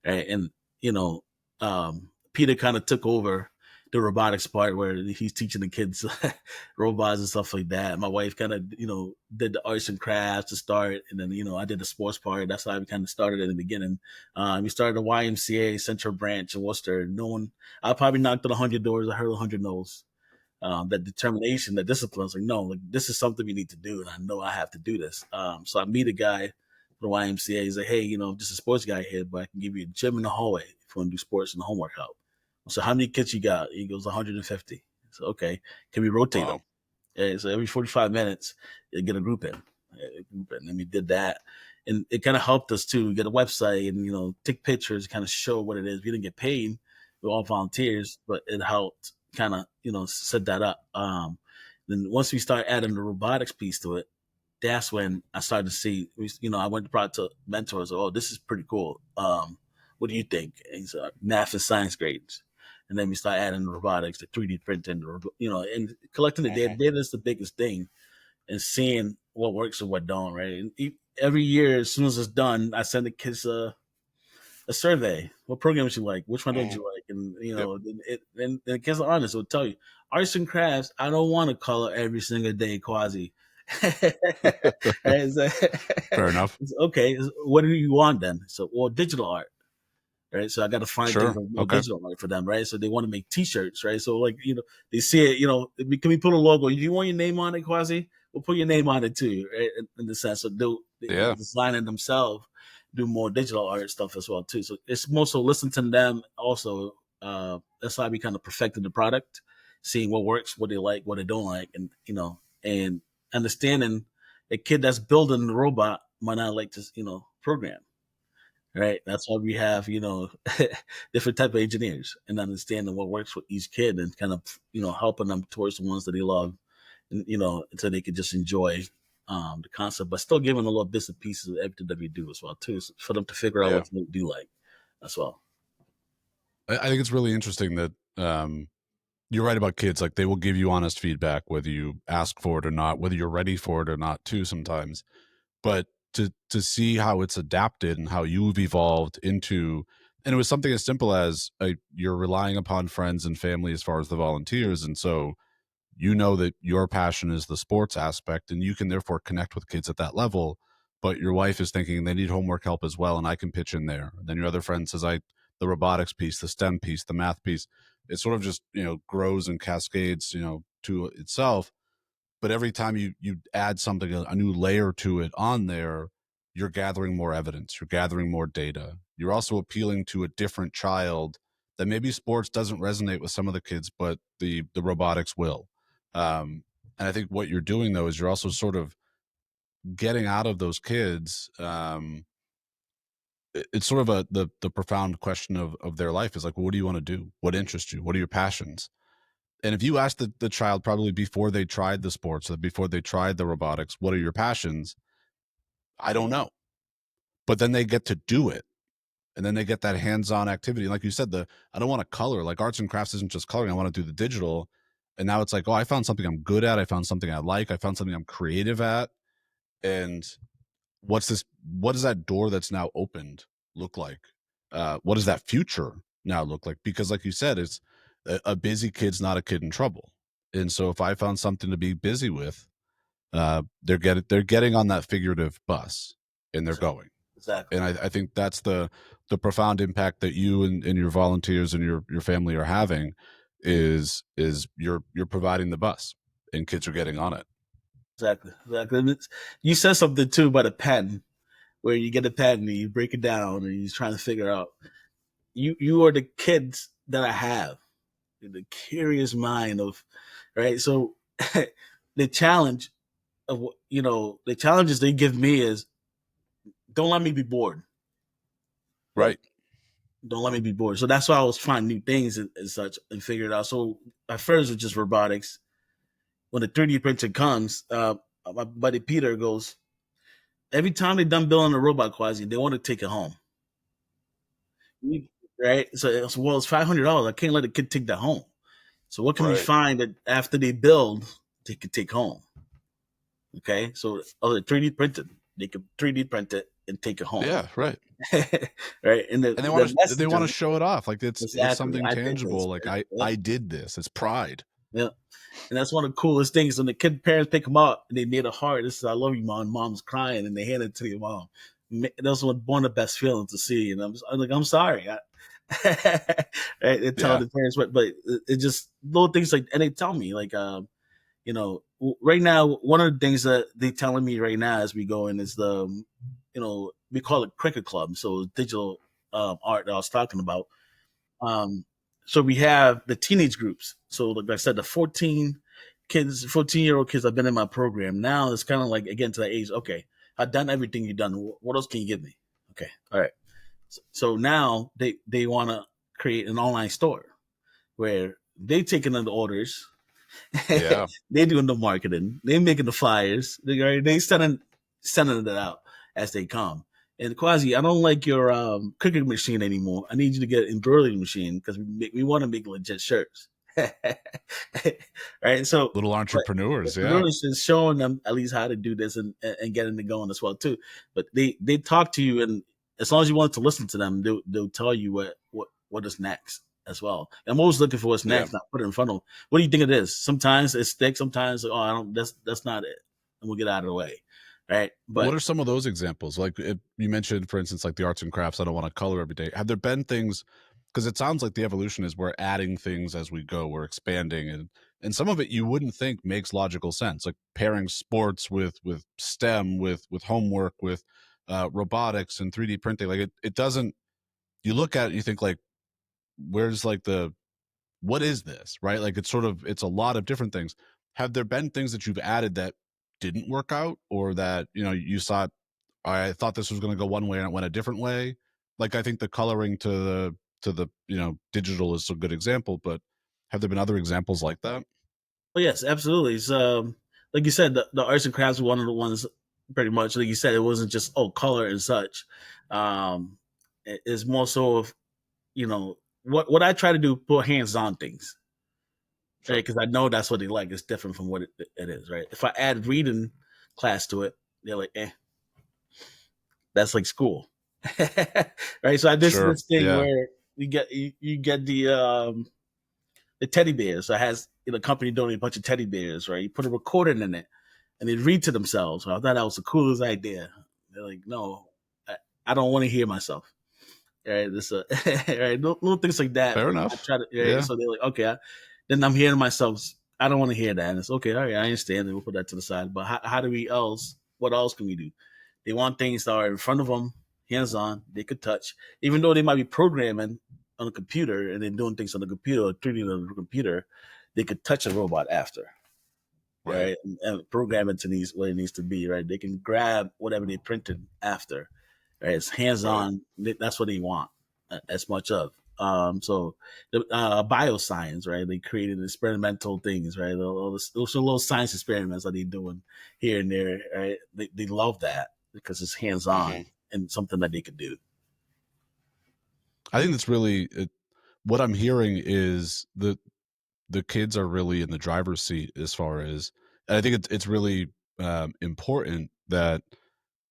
right? And you know, um, Peter kind of took over the robotics part where he's teaching the kids robots and stuff like that. My wife kind of, did the arts and crafts to start. And then, I did the sports part. That's how we kind of started in the beginning. We started the YMCA Central Branch in Worcester. I probably knocked on 100 doors. I heard 100 no's. That determination, that discipline. It's like, no, like this is something we need to do. And I know I have to do this. So I meet a guy for the YMCA. He's like, hey, just a sports guy here, but I can give you a gym in the hallway if you want to do sports and the homework help. So how many kids you got? He goes 150. So okay, can we rotate them? And so every 45 minutes, you get a group in. And we did that, and it kind of helped us too. We get a website and take pictures, kind of show what it is. We didn't get paid; we're all volunteers, but it helped kind of set that up. Then once we start adding the robotics piece to it, that's when I started to see. I went to mentors. Oh, this is pretty cool. What do you think? And he's math and science grades. And then we start adding the robotics, the 3D printing, and collecting the data. Data is the biggest thing, and seeing what works and what don't, right? And every year, as soon as it's done, I send the kids a survey. What programs you like? Which one did you like? And and the kids are honest. Will tell you arts and crafts. I don't want to color every single day, Kwasi. Fair enough. Okay, what do you want then? So, well, digital art. Right. So I got to find things like digital art for them. Right. So they want to make t-shirts. Right. So they see it, can we put a logo? Do you want your name on it, Kwasi? We'll put your name on it too. Right. In the sense of they design it themselves, do more digital art stuff as well too. So it's more so listen to them also. That's how we kind of perfected the product, seeing what works, what they like, what they don't like. And, and understanding a kid that's building the robot might not like to, program. Right. That's why we have, different type of engineers and understanding what works for each kid and kind of, helping them towards the ones that they love and, until they could just enjoy the concept, but still giving a little bits and pieces of everything that we do as well, too, so for them to figure out what they do like as well. I think it's really interesting that you're right about kids. Like they will give you honest feedback, whether you ask for it or not, whether you're ready for it or not, too, sometimes. But to see how it's adapted and how you've evolved into, and it was something as simple as you're relying upon friends and family as far as the volunteers, and so that your passion is the sports aspect, and you can therefore connect with kids at that level. But your wife is thinking they need homework help as well, and I can pitch in there. And then your other friend says, the robotics piece, the STEM piece, the math piece. It sort of just grows and cascades to itself. But every time you add something, a new layer to it on there, you're gathering more evidence, you're gathering more data. You're also appealing to a different child that maybe sports doesn't resonate with some of the kids, but the robotics will. And I think what you're doing though is you're also sort of getting out of those kids. It's sort of the profound question of their life is like, well, what do you want to do? What interests you? What are your passions? And if you ask the child probably before they tried the sports, or before they tried the robotics, what are your passions? I don't know. But then they get to do it. And then they get that hands-on activity. Like you said, I don't want to color. Like arts and crafts isn't just coloring. I want to do the digital. And now it's like, oh, I found something I'm good at. I found something I like. I found something I'm creative at. And what does that door that's now opened look like? What does that future now look like? Because like you said, it's a busy kid's not a kid in trouble. And so if I found something to be busy with, they're getting on that figurative bus and they're going. Exactly. And I think that's the profound impact that you and your volunteers and your family are having is you're providing the bus and kids are getting on it. Exactly. And you said something too about a pen, where you get a pen and you break it down and you're trying to figure out. You are the kids that I have, the curious mind of, right? So the challenge of the challenges they give me is don't let me be bored. Right. Don't let me be bored. So that's why I was trying new things and such and figure it out. So at first it was just robotics. When the 3D printer comes, my buddy Peter goes, every time they done building a robot, Kwasi, they want to take it home. Right? So it's $500. I can't let a kid take that home. So what can we find that after they build, they can take home? Okay, so 3D printed, they can 3D print it and take it home. Yeah, right. right? And And the they message want of to show it off. Like it's exactly, something I think tangible. it's Like yeah, I did this. It's pride. yeah. And that's one of the coolest things when the kid parents pick them up and they made a heart. This is I love you, mom. Mom's crying and they hand it to your mom. That's one of the best feelings to see. And I'm like, I'm sorry. Right? They tell Yeah. the parents, but it just little things like, and they tell me like, right now, one of the things that they telling me right now as we go in is we call it cricket club. So digital art that I was talking about. Um, so we have the teenage groups. So like I said, the 14-year-old kids have been in my program. Now it's kind of like again to that age. Okay, I've done everything you've done. What else can you give me? Okay, all right. So now they want to create an online store where they taking in the orders, Yeah. they doing the marketing, they making the flyers, they sending it out as they come. And Kwasi, I don't like your cooking machine anymore. I need you to get an embroidery machine because we want to make legit shirts. Right. So, Little but entrepreneurs. Yeah. really just showing them at least how to do this and getting it going as well too. But they talk to you, and as long as you want to listen to them, they'll tell you what is next as well. And I'm always looking for what's Yeah. next, not put it in front of them. What do you think it is? Sometimes it sticks, sometimes I don't that's not it. And we'll get out of the way. Right. What But are some of those examples? Like you mentioned, for instance, like the arts and crafts. I don't want to color every day. Have there been things? Because it sounds like the evolution is we're adding things as we go. We're expanding, and some of it you wouldn't think makes logical sense. Like pairing sports with STEM, with homework, with robotics and 3D printing. Like it doesn't. You look at it, you think like, where's like the what is this, right? Like it's a lot of different things. Have there been things that you've added that didn't work out, or that you saw I thought this was going to go one way and it went a different way? Like I think the coloring to the digital is a good example, but have there been other examples like that? yes, absolutely. So like you said, the arts and crafts were one of the ones pretty much like you said, it wasn't just color and such. It's more so of what I try to do, put hands on things. Right, Sure. because I know that's what they like. It's different from what it is, right? If I add reading class to it, they're like, that's like school, right? So I did Sure. this thing Yeah. where you get the teddy bears. So it has the company donating a bunch of teddy bears, right? You put a recording in it, and they read to themselves. So I thought that was the coolest idea. They're like, no, I don't want to hear myself. Right, this right, little things like that. Fair I enough. try to, right? Yeah. So they're like, okay, then I'm hearing myself. I don't want to hear that. And it's okay. All right, I understand. And we'll put that to the side. But how do we else? What else can we do? They want things that are in front of them, hands on. They could touch, even though they might be programming on a computer and then doing things on the computer or 3D on the computer. They could touch a robot after, Right. right, and program it to needs what it needs to be. Right, they can grab whatever they printed after. Right, it's hands Right. on. That's what they want as much of. So the bioscience, right? They created experimental things, right? Those little science experiments that they doing here and there, right? They love that because it's hands on Hmm. and something that they could do. I think that's really what I'm hearing is the kids are really in the driver's seat as far as, and I think it's really important that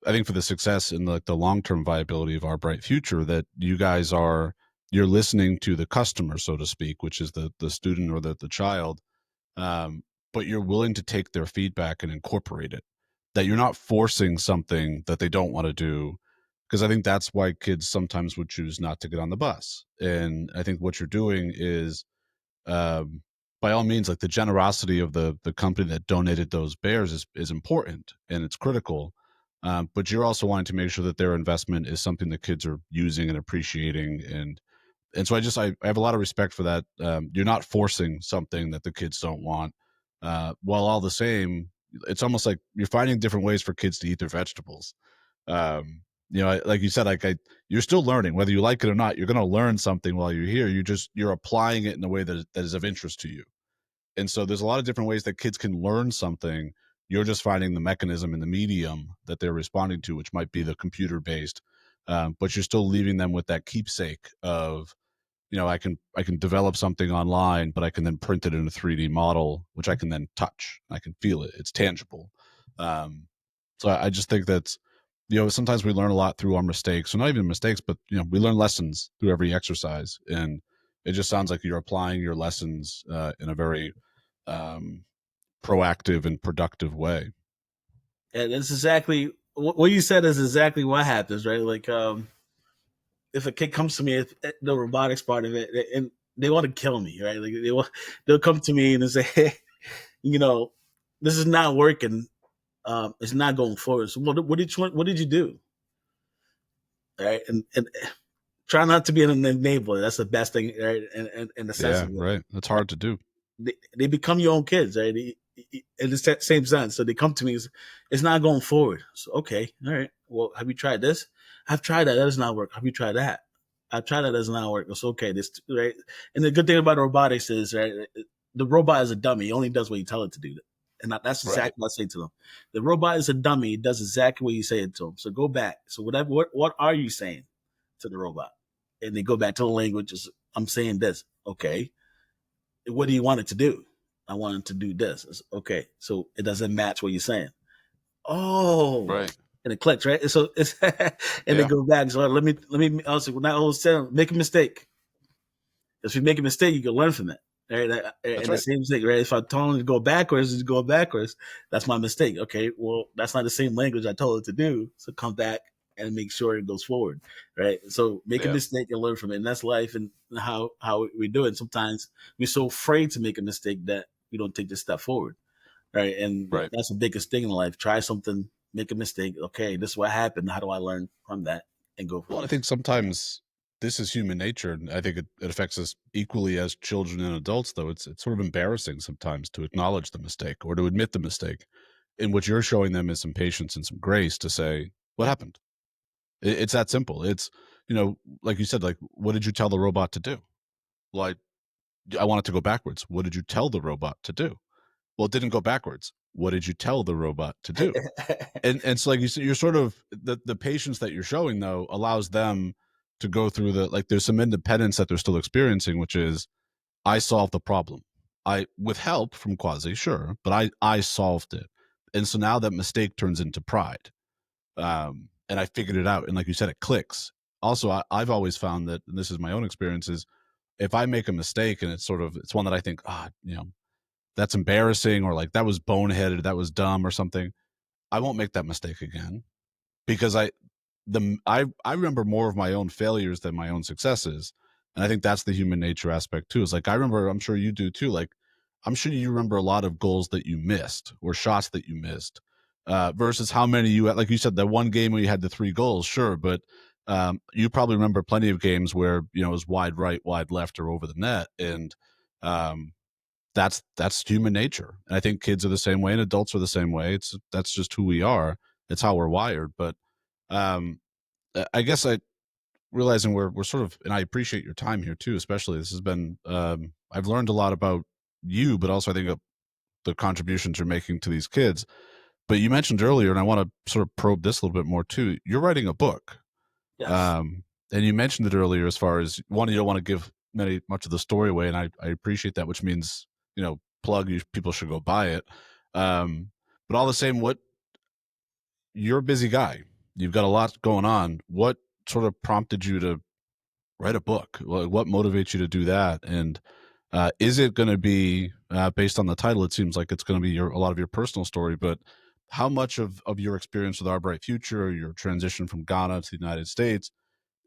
I think for the success and the long term viability of our bright future, that you guys you're listening to the customer, so to speak, which is the student or the child, um, but you're willing to take their feedback and incorporate it. That you're not forcing something that they don't want to do, because I think that's why kids sometimes would choose not to get on the bus. And I think what you're doing is, um, by all means, like the generosity of the company that donated those bears is important and it's critical. But you're also wanting to make sure that their investment is something the kids are using and appreciating, and so I have a lot of respect for that. You're not forcing something that the kids don't want, while all the same, it's almost like you're finding different ways for kids to eat their vegetables. Like you said, you're still learning whether you like it or not. You're going to learn something while you're here. You're applying it in a way that is of interest to you. And so there's a lot of different ways that kids can learn something. You're just finding the mechanism and the medium that they're responding to, which might be the computer based, but you're still leaving them with that keepsake of, I can develop something online, but I can then print it in a 3D model, which I can then touch. I can feel it. It's tangible. Um, so I just think sometimes we learn a lot through our mistakes, or not even mistakes, but we learn lessons through every exercise. And it just sounds like you're applying your lessons in a very proactive and productive way. And that's exactly what you said is exactly what happens, right? Like, if a kid comes to me, the robotics part of it, and they want to kill me, right? Like they'll come to me and they say, hey, this is not working. It's not going forward. So what did you do? Right. And try not to be an enabler. That's the best thing, right? In the sense Yeah, of it. right. That's hard to do. They become your own kids, right? In the same sense. So they come to me, it's not going forward. So, okay, all right. Well, have you tried this? I've tried that. That does not work. Have you tried that? I've tried that. Does not work. It's okay. This, right? And the good thing about robotics is, right, the robot is a dummy. It only does what you tell it to do. And that's Right. exactly what I say to them. The robot is a dummy. It does exactly what you say it to them. So go back. So what are you saying to the robot? And they go back to the language. I'm saying this. Okay. What do you want it to do? I want it to do this. Okay. So it doesn't match what you're saying. Oh, Right. and it clicks, right? So it's and they Yeah. go back. So let me also not all said make a mistake. If you make a mistake, you can learn from it. Right? That's And the right. same thing, right? If I told him to go backwards, it's go backwards. That's my mistake. Okay, well, that's not the same language I told it to do. So come back and make sure it goes forward, right? So make a Yeah. mistake and learn from it. And that's life and how we do it. Sometimes we're so afraid to make a mistake that we don't take this step forward, right? And Right. that's the biggest thing in life. Try something, make a mistake. Okay, this is what happened. How do I learn from that and go Well, I forward? think sometimes this is human nature, and I think it affects us equally as children and adults. Though it's sort of embarrassing sometimes to acknowledge the mistake or to admit the mistake. And what you're showing them is some patience and some grace to say, "What happened?" It's that simple. It's like you said, like, what did you tell the robot to do? Well, I want it to go backwards. What did you tell the robot to do? Well, it didn't go backwards. What did you tell the robot to do? And so, like you said, you're sort of the patience that you're showing though allows them to go through there's some independence that they're still experiencing, which is I solved the problem. I with help from Kwasi, sure, but I solved it. And so now that mistake turns into pride. And I figured it out. And like you said, it clicks. Also, I've always found that, and this is my own experience, is if I make a mistake and it's one that I think, that's embarrassing, or like that was boneheaded, that was dumb or something, I won't make that mistake again because I remember more of my own failures than my own successes. And I think that's the human nature aspect too. Is like I remember, I'm sure you do too. Like I'm sure you remember a lot of goals that you missed or shots that you missed, versus how many you had. Like you said, that one game where you had the 3 goals, sure, but you probably remember plenty of games where it was wide right, wide left, or over the net, and um, that's human nature. And I think kids are the same way, and adults are the same way. That's just who we are. It's how we're wired. But um, I guess I realizing we're sort of, and I appreciate your time here too. Especially this has been I've learned a lot about you, but also I think the contributions you're making to these kids. But you mentioned earlier, and I want to sort of probe this a little bit more too. You're writing a book, Yes. um, and you mentioned it earlier as far as one, you don't want to give much of the story away, and I appreciate that, which means plug you, people should go buy it. But all the same, what you're a busy guy, you've got a lot going on. What sort of prompted you to write a book? What motivates you to do that? And is it going to be based on the title? It seems like it's going to be a lot of your personal story, but how much of your experience with Our Bright Future, your transition from Ghana to the United States,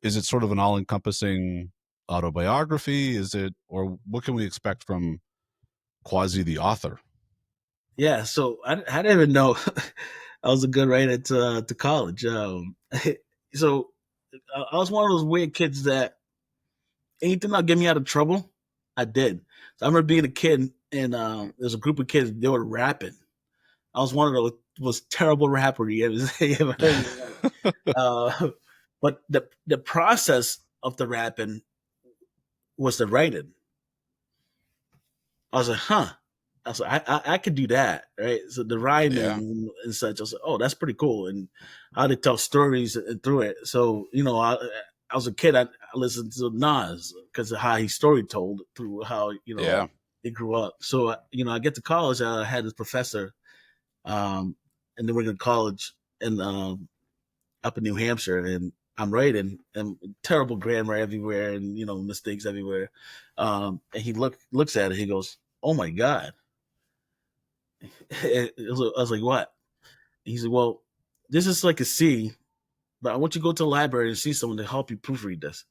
is it sort of an all-encompassing autobiography? Is it, or what can we expect from Kwasi the author? Yeah, so I didn't even know I was a good writer to college. So I was one of those weird kids that anything that get me out of trouble, I did. So I remember being a kid and there's a group of kids, they were rapping. I was one of those was terrible rapper you ever heard in your life. But the process of the rapping was the writing. I was like, huh. I was like, I could do that, right? So the rhyming Yeah. and such, I was like, oh, that's pretty cool. And how to tell stories through it. So, I was a kid, I listened to Nas because of how he story told through how, Yeah. he grew up. So, I get to college, I had this professor, and then we're in college, and up in New Hampshire, and I'm writing, and terrible grammar everywhere, and mistakes everywhere. And he looks at it. He goes, "Oh my god!" I was like, "What?" He said, "Well, this is like a C, but I want you to go to the library and see someone to help you proofread this.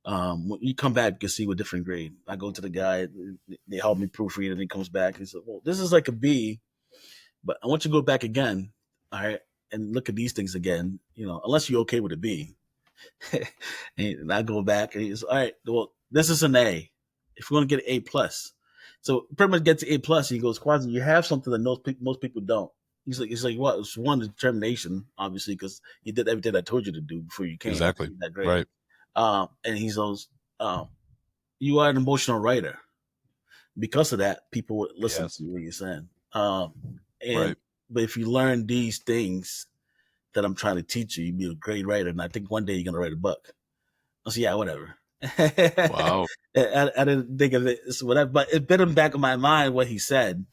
When you come back, you can see what different grade." I go to the guy, they help me proofread, and he comes back and he said, "Well, this is like a B, but I want you to go back again, all right, and look at these things again, unless you're okay with a B." And I go back and he's all right. Well, this is an A. If you want to get an A plus, so pretty much get to A plus. He goes, "Kwasi, you have something that most people don't." He's like, "What?" It's one, determination, obviously, because you did everything I told you to do before you came. Exactly. That great. Right. And he goes, "You are an emotional writer. Because of that, people would listen Yes. to what you're saying. Right. But if you learn these things that I'm trying to teach you, you'll be a great writer. And I think one day you're gonna write a book." I said, "Yeah, whatever." Wow. I didn't think of it, so whatever, but it bit in the back of my mind what he said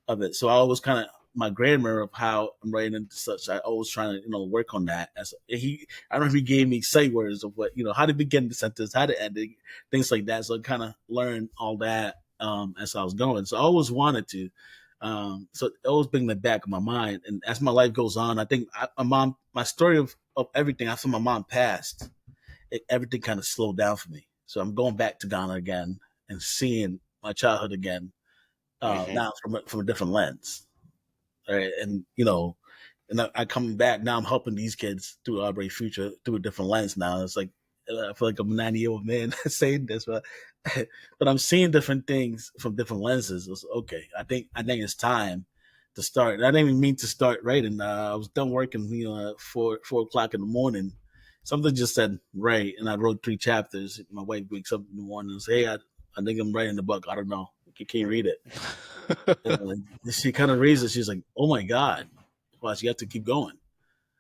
of it. So I always kind of my grammar of how I'm writing and such. I always trying to work on that. As I don't know if he gave me sight words of what how to begin the sentence, how to end it, things like that. So I kind of learned all that as I was going. So I always wanted to. So it always been in the back of my mind. And as my life goes on, I think my story of everything after my mom passed, everything kind of slowed down for me. So I'm going back to Ghana again and seeing my childhood again Mm-hmm. now from a different lens. All right. And, and I coming back now, I'm helping these kids through Our Bright Future through a different lens now. It's like, I feel like I'm a 90-year-old man saying this, but I'm seeing different things from different lenses. It's okay. I think it's time to start. And I didn't even mean to start writing. I was done working, at 4 o'clock in the morning. Something just said right, and I wrote 3 chapters. My wife wakes up in the morning and says, "Hey, I think I'm writing the book. I don't know. You can't read it." And she kind of raised it. She's like, "Oh my god, well, you have to keep going."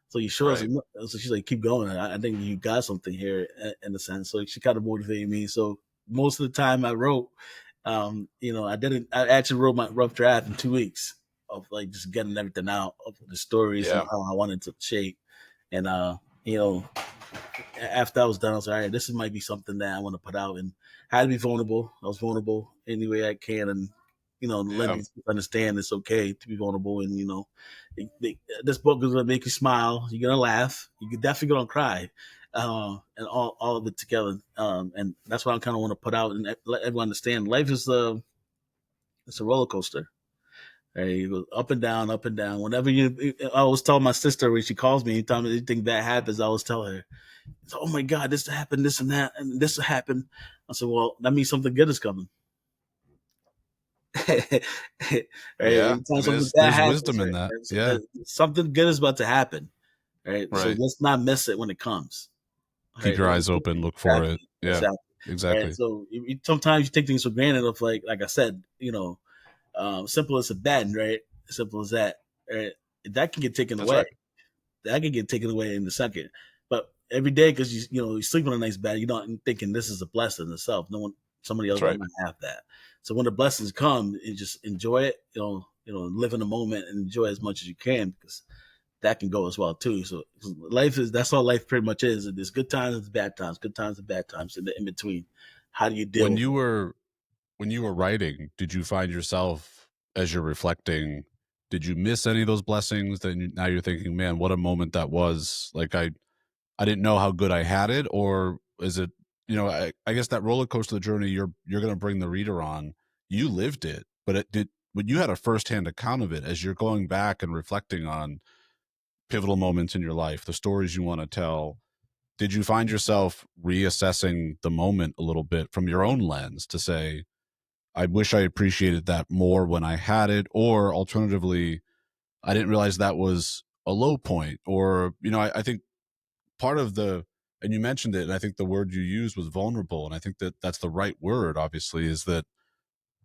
So you sure? Right. So she's like, "Keep going. I think you got something here in a sense." So she kind of motivated me. So most of the time I wrote, I didn't. I actually wrote my rough draft in 2 weeks of like just getting everything out of the stories and Yeah. how I wanted to shape. And you know, after I was done, I was like, all right, this might be something that I want to put out, and I had to be vulnerable. I was vulnerable any way I can, and let Yeah. me understand it's okay to be vulnerable. And this book is gonna make you smile. You're gonna laugh. You're definitely gonna cry, and all of it together. And that's what I kind of want to put out and let everyone understand. Life is it's a roller coaster. Right? You go up and down, up and down. Whenever I always tell my sister when she calls me, anytime anything bad happens, I always tell her, "Oh my God, this happened, this and that, and this happened." I said, "Well, that means something good is coming." Right? Yeah. Anytime And something bad there's happens, wisdom in right? that. Yeah. Something good is about to happen. Right. So Right. let's not miss it when it comes. Keep Right. your eyes open. Look for it. Exactly. Yeah. Exactly. Right. Exactly. So sometimes you take things for granted of like I said, simple as a bed, right? Simple as that. Right? That can get taken That's away. right. That can get taken away in a second. But every day, because you sleep on a nice bed, you're not thinking this is a blessing in itself. No one, somebody else That's might right. not have that. So when the blessings come, you just enjoy it. Live in the moment and enjoy as much as you can, because that can go as well too. So that's all life pretty much is. There's good times and bad times, good times and bad times in between. How do you deal When with you it? were when you were writing, did you find yourself as you're reflecting, did you miss any of those blessings that now you're thinking, man, what a moment that was? Like I didn't know how good I had it, or is it, I guess that roller coaster journey you're going to bring the reader on. You lived it, but but you had a firsthand account of it as you're going back and reflecting on pivotal moments in your life, the stories you want to tell. Did you find yourself reassessing the moment a little bit from your own lens to say, I wish I appreciated that more when I had it, or alternatively, I didn't realize that was a low point, or I think part of and you mentioned it, and I think the word you used was vulnerable, and I think that that's the right word, obviously, is that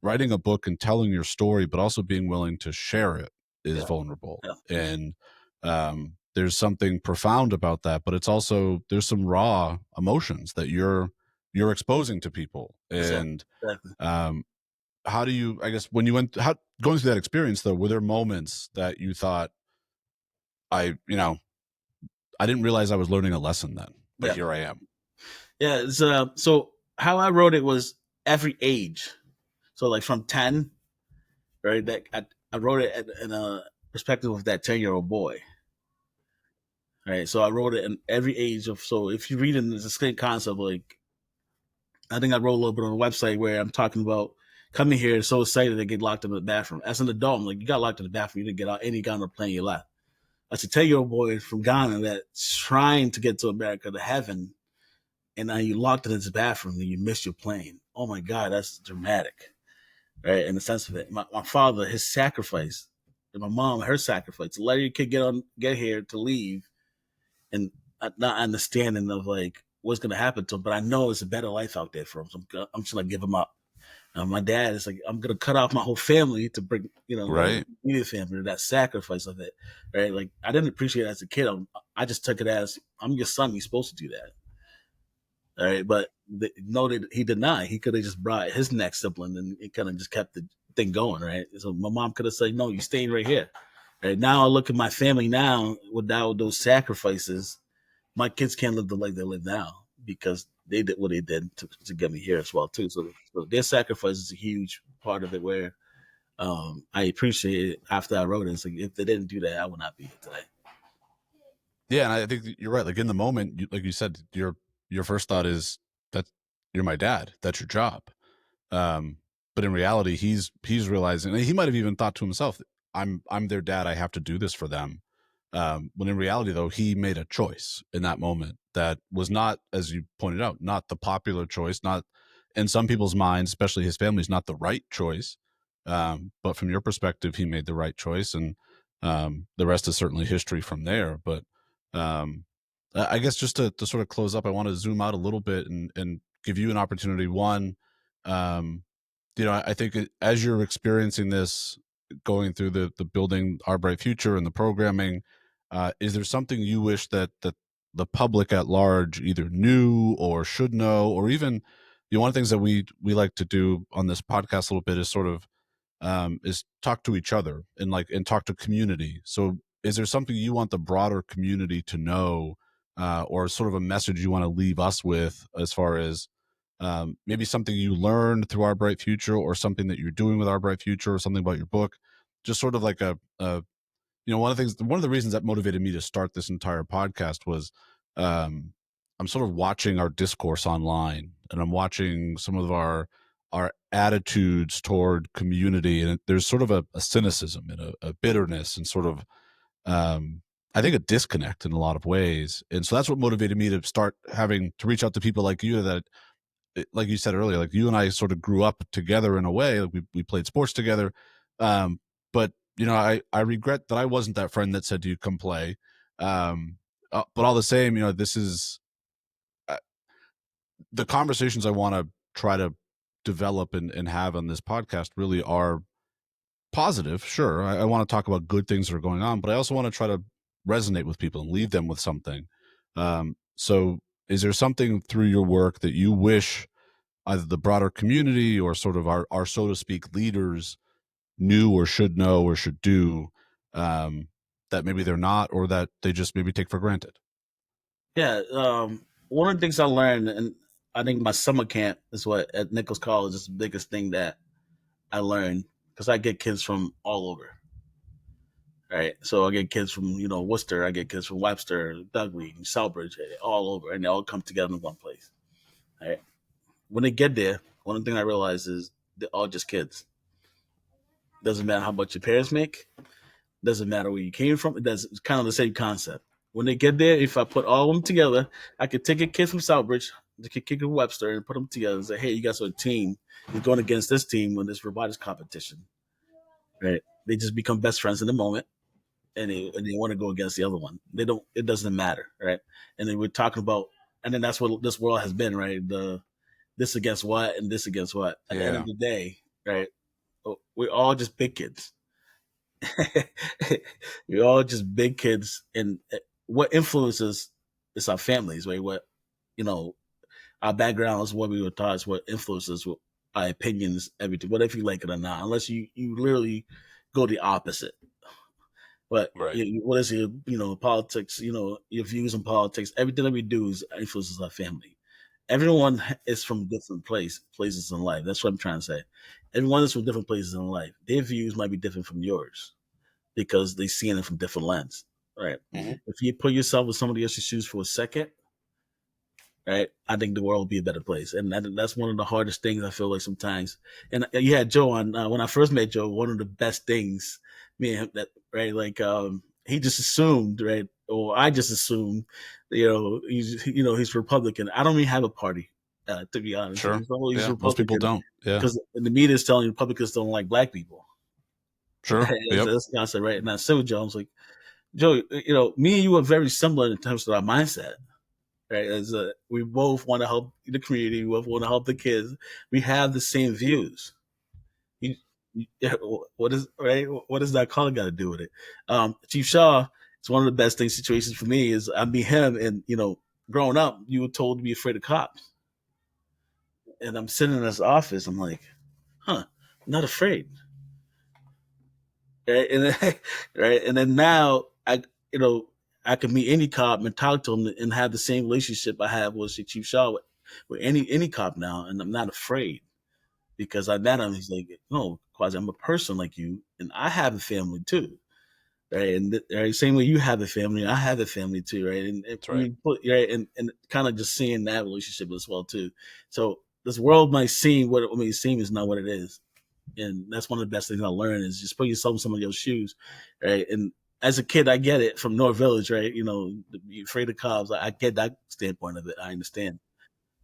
writing a book and telling your story but also being willing to share it is Yeah, vulnerable. yeah, And there's something profound about that, but it's also, there's some raw emotions that you're exposing to people. exactly, And exactly. um how do you, I guess, when you went how going through that experience though, were there moments that you thought, I I didn't realize I was learning a lesson then, but Yeah. here I am. Yeah. So how I wrote it was every age. So like from 10, right? That I wrote it in a perspective of that 10-year-old boy. Right. So I wrote it in every age of, so if you read it, it's the same concept. Like, I think I wrote a little bit on the website where I'm talking about coming here so excited to get locked in the bathroom. As an adult, I'm like, you got locked in the bathroom, you didn't get out, and you got on the plane, you left. That's a 10-year-old boy from Ghana that's trying to get to America, to heaven, and now you locked in his bathroom and you missed your plane. Oh my God, that's dramatic, right? In the sense of it. My father, his sacrifice, and my mom, her sacrifice, to let your kid get here, to leave, and not understanding of like what's going to happen to him. But I know it's a better life out there for him. So I'm just going to give him up. My dad is like, I'm going to cut off my whole family to bring, my Right. immediate family, that sacrifice of it. Right. Like, I didn't appreciate it as a kid. I just took it as, I'm your son. You're supposed to do that. All right. But no, he did not. He could have just brought his next sibling and it kind of just kept the thing going. Right. So my mom could have said, no, you're staying right here. Right now, I look at my family now without those sacrifices. My kids can't live the life they live now because they did what they did to get me here as well too. So their sacrifice is a huge part of it. Where I appreciate it after I wrote it. It's like, if they didn't do that, I would not be here today. Yeah, and I think you're right. Like in the moment, like you said, your first thought is that you're my dad. That's your job. Um, but in reality, he's realizing, and he might have even thought to himself, I'm their dad. I have to do this for them. When in reality, though, he made a choice in that moment that was not, as you pointed out, not the popular choice, not in some people's minds, especially his family's, not the right choice. But from your perspective, he made the right choice, and the rest is certainly history from there. But um, I guess just to sort of close up, I want to zoom out a little bit and give you an opportunity. One, um, I think as you're experiencing this, going through the building our bright future and the programming, is there something you wish that the public at large either knew or should know, or even, one of the things that we like to do on this podcast a little bit is sort of is talk to each other and talk to community. So is there something you want the broader community to know, or sort of a message you want to leave us with, as far as maybe something you learned through Our Bright Future, or something that you're doing with Our Bright Future, or something about your book? Just sort of like one of the reasons that motivated me to start this entire podcast was, I'm sort of watching our discourse online, and I'm watching some of our attitudes toward community, and there's sort of a cynicism and a bitterness, and sort of, I think, a disconnect in a lot of ways. And so that's what motivated me to start having to reach out to people like you, that, like you said earlier, like you and I sort of grew up together in a way. Like we played sports together, but I regret that I wasn't that friend that said to you, "Come play." But all the same, this is uh, the conversations I want to try to develop and have on this podcast really are positive. Sure, I want to talk about good things that are going on, but I also want to try to resonate with people and leave them with something. So, is there something through your work that you wish either the broader community or sort of our so to speak leaders knew or should know or should do, that maybe they're not, or that they just maybe take for granted? Yeah. One of the things I learned, and I think my summer camp is what at Nichols College is the biggest thing that I learned, because I get kids from all over. Right. So I get kids from, Worcester, I get kids from Webster, Dudley, Southbridge, all over, and they all come together in one place. Right. When they get there, one thing I realize is they're all just kids. Doesn't matter how much your parents make. Doesn't matter where you came from. It's kind of the same concept. When they get there, if I put all of them together, I could take a kid from Southbridge, the kid from Webster, and put them together and say, "Hey, you guys are a team. You're going against this team when this robotics competition." Right? They just become best friends in the moment, and they want to go against the other one. They don't. It doesn't matter, right? And then we're talking about, and then that's what this world has been, right? The this against what and this against what. At the end of Yeah. the day, right? We're all just big kids. We're all just big kids, and what influences is our families, right? What you know, our backgrounds, what we were taught, is what influences our opinions, everything, whatever you like it or not. Unless you literally go the opposite. But Right. what is your, politics, your views on politics, everything that we do is influences our family. Everyone is from different places in life. That's what I'm trying to say. Everyone is from different places in life. Their views might be different from yours because they see it from different lens, right? Hmm. If you put yourself in somebody else's shoes for a second, right, I think the world will be a better place. And that's one of the hardest things I feel like sometimes. And you had Joe on when I first met Joe. One of the best things, me and him, that right, like he just assumed, right, or I just assumed, he's Republican. I don't even have a party, to be honest. Sure. He's Yeah. Most people Republican don't. Yeah. because the media is telling you Republicans don't like black people. Sure. Yep. That's the concept, right? And I said with Joe, I was like, Joe, me and you are very similar in terms of our mindset, right? As we both want to help the community, we both want to help the kids. We have the same views. You, yeah, what is right? What does that color got to do with it? Chief Shaw, it's one of the best things situations for me is I meet him, and growing up, you were told to be afraid of cops, and I'm sitting in his office. I'm like, huh, I'm not afraid, right? And then, right, and then now you know, I can meet any cop and talk to him and have the same relationship I have with Chief Shaw with any cop now, and I'm not afraid because I met him. He's like, no, Kwasi, I'm a person like you, and I have a family too, right? And right, same way you have a family, I have a family too, right? And That's I right. mean, right, and kind of just seeing that relationship as well too. So this world might seem what it may seem is not what it is, and that's one of the best things I learned is just put yourself in somebody else's shoes, right? And as a kid, I get it from North Village, right? You're afraid of cops. I get that standpoint of it. I understand,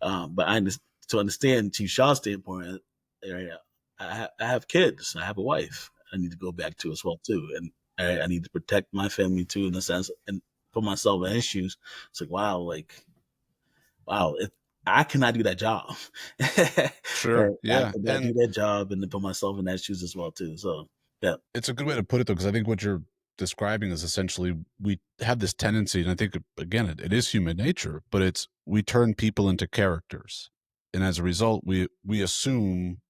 but to understand Chief Shaw's standpoint, right, I have kids. I have a wife. I need to go back to as well too, and I need to protect my family too in a sense, and put myself in his shoes. It's like wow, if I cannot do that job. Sure. I Yeah. cannot do And that job and then put myself in that shoes as well too. So yeah, it's a good way to put it though, because I think what you're describing is essentially we have this tendency, and I think again it is human nature, but it's we turn people into characters, and as a result, we assume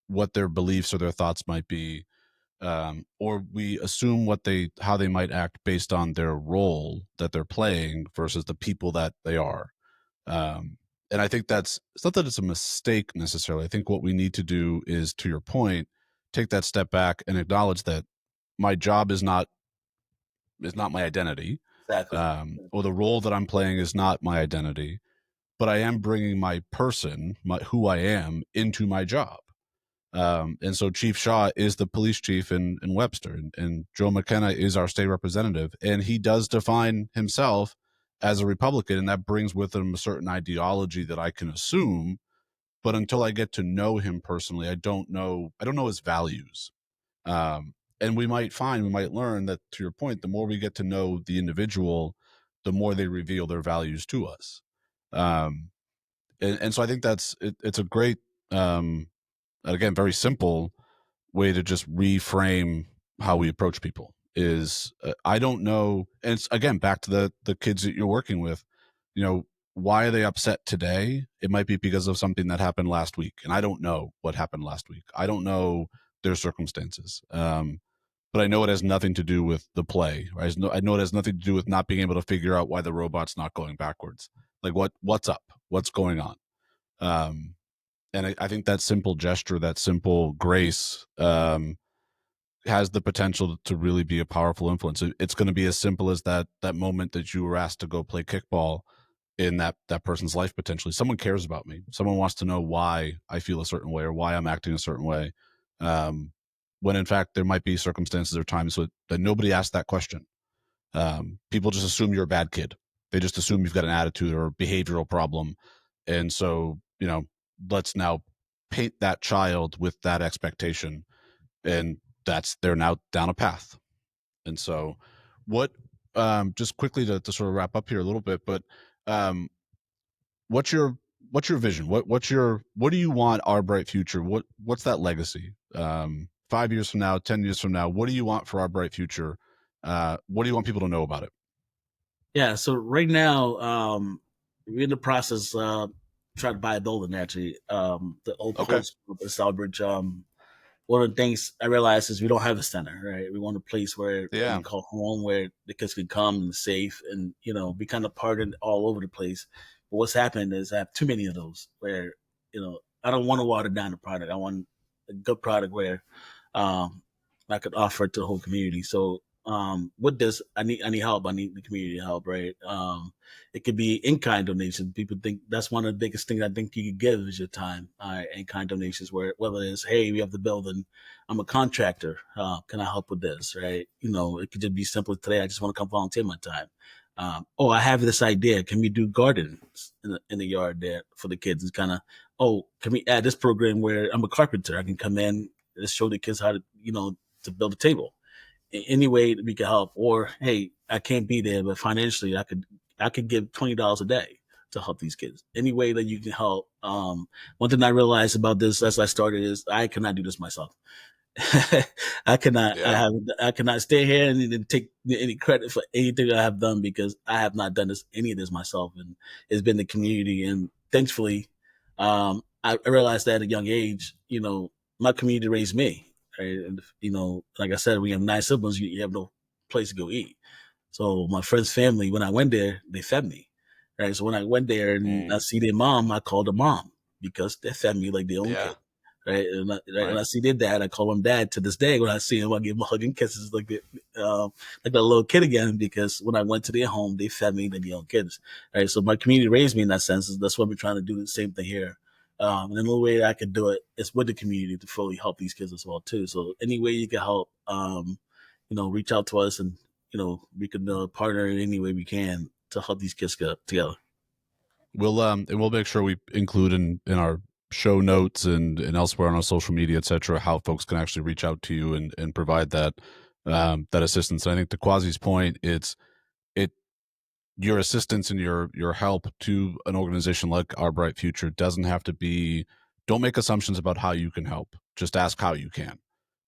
what their beliefs or their thoughts might be, or we assume how they might act based on their role that they're playing versus the people that they are. Um, and I think it's not that it's a mistake necessarily. I think what we need to do is, to your point, take that step back and acknowledge that my job is not my identity, exactly. or the role that I'm playing is not my identity, but I am bringing my person, who I am, into my job. And so Chief Shaw is the police chief in Webster, and Joe McKenna is our state representative, and he does define himself as a Republican, and that brings with him a certain ideology that I can assume. But until I get to know him personally, I don't know his values. And we might learn that, to your point, the more we get to know the individual, the more they reveal their values to us. Um, and so I think it's a great, again, very simple way to just reframe how we approach people is, I don't know, and it's again back to the kids that you're working with, why are they upset today? It might be because of something that happened last week, and I don't know what happened last week. I don't know their circumstances, but I know it has nothing to do with the play. Right? I know it has nothing to do with not being able to figure out why the robot's not going backwards. Like what's up, what's going on. um, and I think that simple gesture, that simple grace, has the potential to really be a powerful influence. It's going to be as simple as that moment that you were asked to go play kickball in that person's life. Potentially, someone cares about me. Someone wants to know why I feel a certain way or why I'm acting a certain way. Um, when in fact there might be circumstances or times that nobody asked that question. People just assume you're a bad kid. They just assume you've got an attitude or a behavioral problem, and so let's now paint that child with that expectation, and they're now down a path. And so what just quickly to sort of wrap up here a little bit, but um what's your vision? What do you want our bright future? What's that legacy? 5 years from now, 10 years from now, what do you want for our bright future? What do you want people to know about it? Yeah. So right now, we're in the process trying to buy a building. Actually, the old Okay. post group in Southbridge. one of the things I realized is we don't have a center, right? We want a place where we Yeah. call home, where the kids can come and safe, and be kind of parted all over the place. But what's happened is I have too many of those where I don't want to water down the product. I want a good product where um, I could offer it to the whole community. So with this, I need help. I need the community help, right? It could be in kind donations. People think that's one of the biggest things I think you could give is your time. In kind donations, whether it's, hey, we have the building, I'm a contractor. Can I help with this? Right? It could just be simple. Today, I just want to come volunteer my time. Oh, I have this idea. Can we do gardens in the yard there for the kids? It's kind of, oh, can we add this program where I'm a carpenter? I can come in and show the kids how to build a table. Any way that we can help, or hey, I can't be there, but financially, I could give $20 a day to help these kids. Any way that you can help. One thing I realized about this as I started is I cannot do this myself. I cannot. Yeah. I cannot stay here and take any credit for anything I have done, because I have not done any of this myself, and it's been the community. And thankfully, I realized that at a young age, my community raised me. Right? And like I said, we have 9 siblings. You have no place to go eat. So my friend's family, when I went there, they fed me. Right. So when I went there and I Mm. see their mom, I called her mom because they fed me like their own Yeah. kid. Right. And Right. I see their dad, I call him dad to this day. When I see him, I give him a hug and kisses like that little kid again, because when I went to their home, they fed me like their own kids. Right. So my community raised me in that sense. That's what we're trying to do, the same thing here. And the only way that I could do it is with the community to fully help these kids as well too. So any way you can help, reach out to us, and we can partner in any way we can to help these kids get together. We'll make sure we include in our show notes and elsewhere on our social media, etc., how folks can actually reach out to you and provide that assistance. And I think to Kwasi's point, it your assistance and your help to an organization like Our Bright Future doesn't have to be. Don't make assumptions about how you can help. Just ask how you can.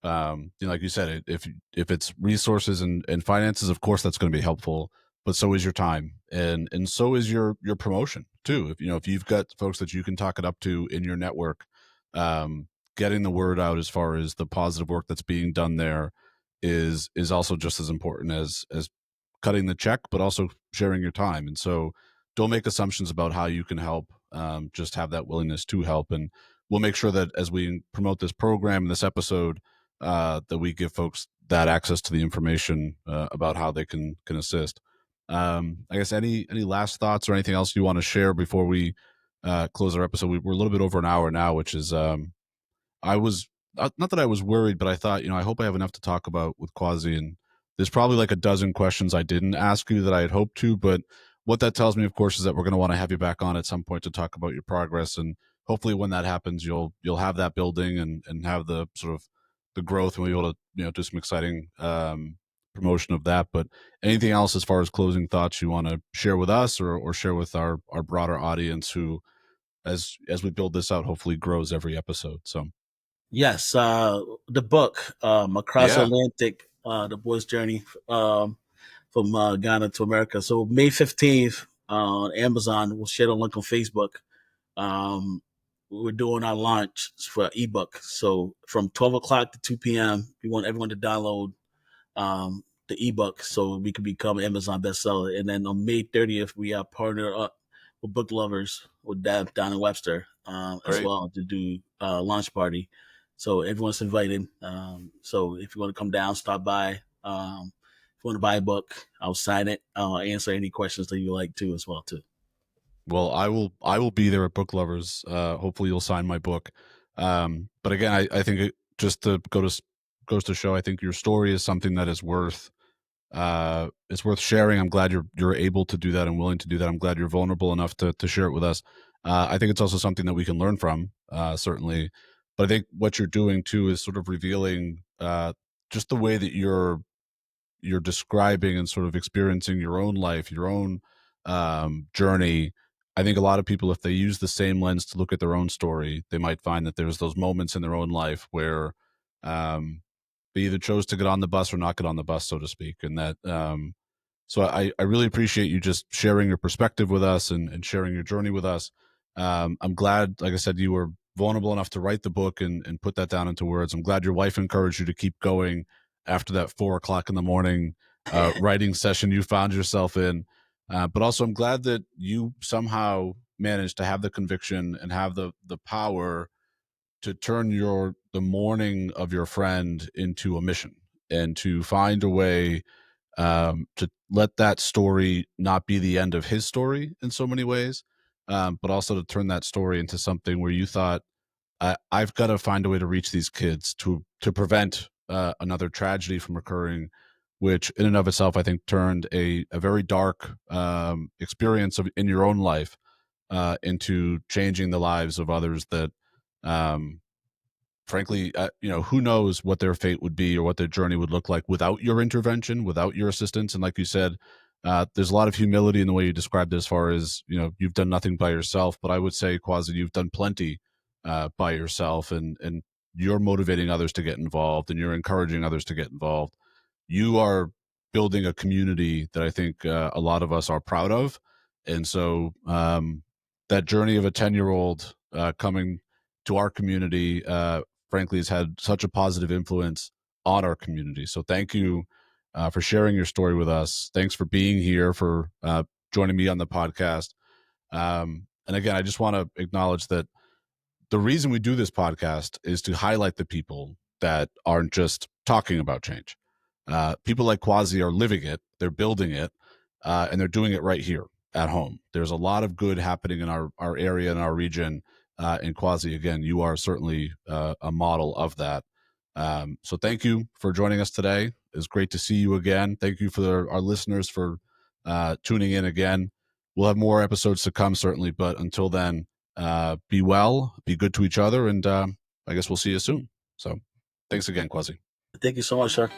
Like you said, if it's resources and finances, of course that's going to be helpful. But so is your time, and so is your promotion too. If you've got folks that you can talk it up to in your network, um, getting the word out as far as the positive work that's being done there is also just as important as cutting the check, but also sharing your time. And so don't make assumptions about how you can help. Just have that willingness to help. And we'll make sure that as we promote this program and this episode, that we give folks that access to the information about how they can assist. I guess any last thoughts or anything else you want to share before we close our episode? We're a little bit over an hour now, which is I was not that I was worried, but I thought, I hope I have enough to talk about with Kwasi. And there's probably like a dozen questions I didn't ask you that I had hoped to. But what that tells me, of course, is that we're going to want to have you back on at some point to talk about your progress. And hopefully, when that happens, you'll have that building and have the sort of the growth, and we'll be able to do some exciting promotion of that. But anything else as far as closing thoughts you want to share with us or share with our broader audience, who as we build this out, hopefully grows every episode. So. Yes, the book, Across Yeah, Atlantic, The Boy's Journey, from Ghana to America. So May 15th on Amazon. We'll share the link on Facebook. Um, we're doing our launch for ebook. So from 12 o'clock to 2 p.m., we want everyone to download the ebook so we can become an Amazon bestseller. And then on May 30th, we are partnered up with Book Lovers with Dab down in Webster as great. well to do a launch party. So everyone's invited. So if you want to come down, stop by. If you want to buy a book, I'll sign it. I'll answer any questions that you like to as well too. Well, I will be there at Book Lovers. Hopefully, you'll sign my book. But again, I think just to goes to show, I think your story is something that is worth it's worth sharing. I'm glad you're able to do that and willing to do that. I'm glad you're vulnerable enough to share it with us. I think it's also something that we can learn from, certainly. But I think what you're doing too is sort of revealing just the way that you're describing and sort of experiencing your own life, your own journey. I think a lot of people, if they use the same lens to look at their own story, they might find that there's those moments in their own life where they either chose to get on the bus or not get on the bus, so to speak. And that, so I really appreciate you just sharing your perspective with us and sharing your journey with us. I'm glad, like I said, vulnerable enough to write the book and put that down into words. I'm glad your wife encouraged you to keep going after that 4 o'clock in the morning writing session you found yourself in. But also, I'm glad that you somehow managed to have the conviction and have the power to turn the mourning of your friend into a mission, and to find a way to let that story not be the end of his story in so many ways, but also to turn that story into something where you thought, I've got to find a way to reach these kids to prevent another tragedy from occurring, which in and of itself, I think, turned a very dark experience in your own life into changing the lives of others that, um, frankly, who knows what their fate would be or what their journey would look like without your intervention, without your assistance. And like you said, there's a lot of humility in the way you described it, as far as, you've done nothing by yourself. But I would say, Kwasi, you've done plenty by yourself, and you're motivating others to get involved, and you're encouraging others to get involved. You are building a community that I think a lot of us are proud of. And so that journey of a 10-year-old coming to our community, frankly, has had such a positive influence on our community. So thank you for sharing your story with us. Thanks for being here, for joining me on the podcast. And again, I just want to acknowledge that the reason we do this podcast is to highlight the people that aren't just talking about change. People like Kwasi are living it, they're building it, and they're doing it right here at home. There's a lot of good happening in our area and our region. And Kwasi, again, you are certainly a model of that. So thank you for joining us today. It's great to see you again. Thank you for our listeners for tuning in again. We'll have more episodes to come, certainly, but until then, be well, be good to each other, and I guess we'll see you soon. So thanks again, Kwasi. Thank you so much, sir.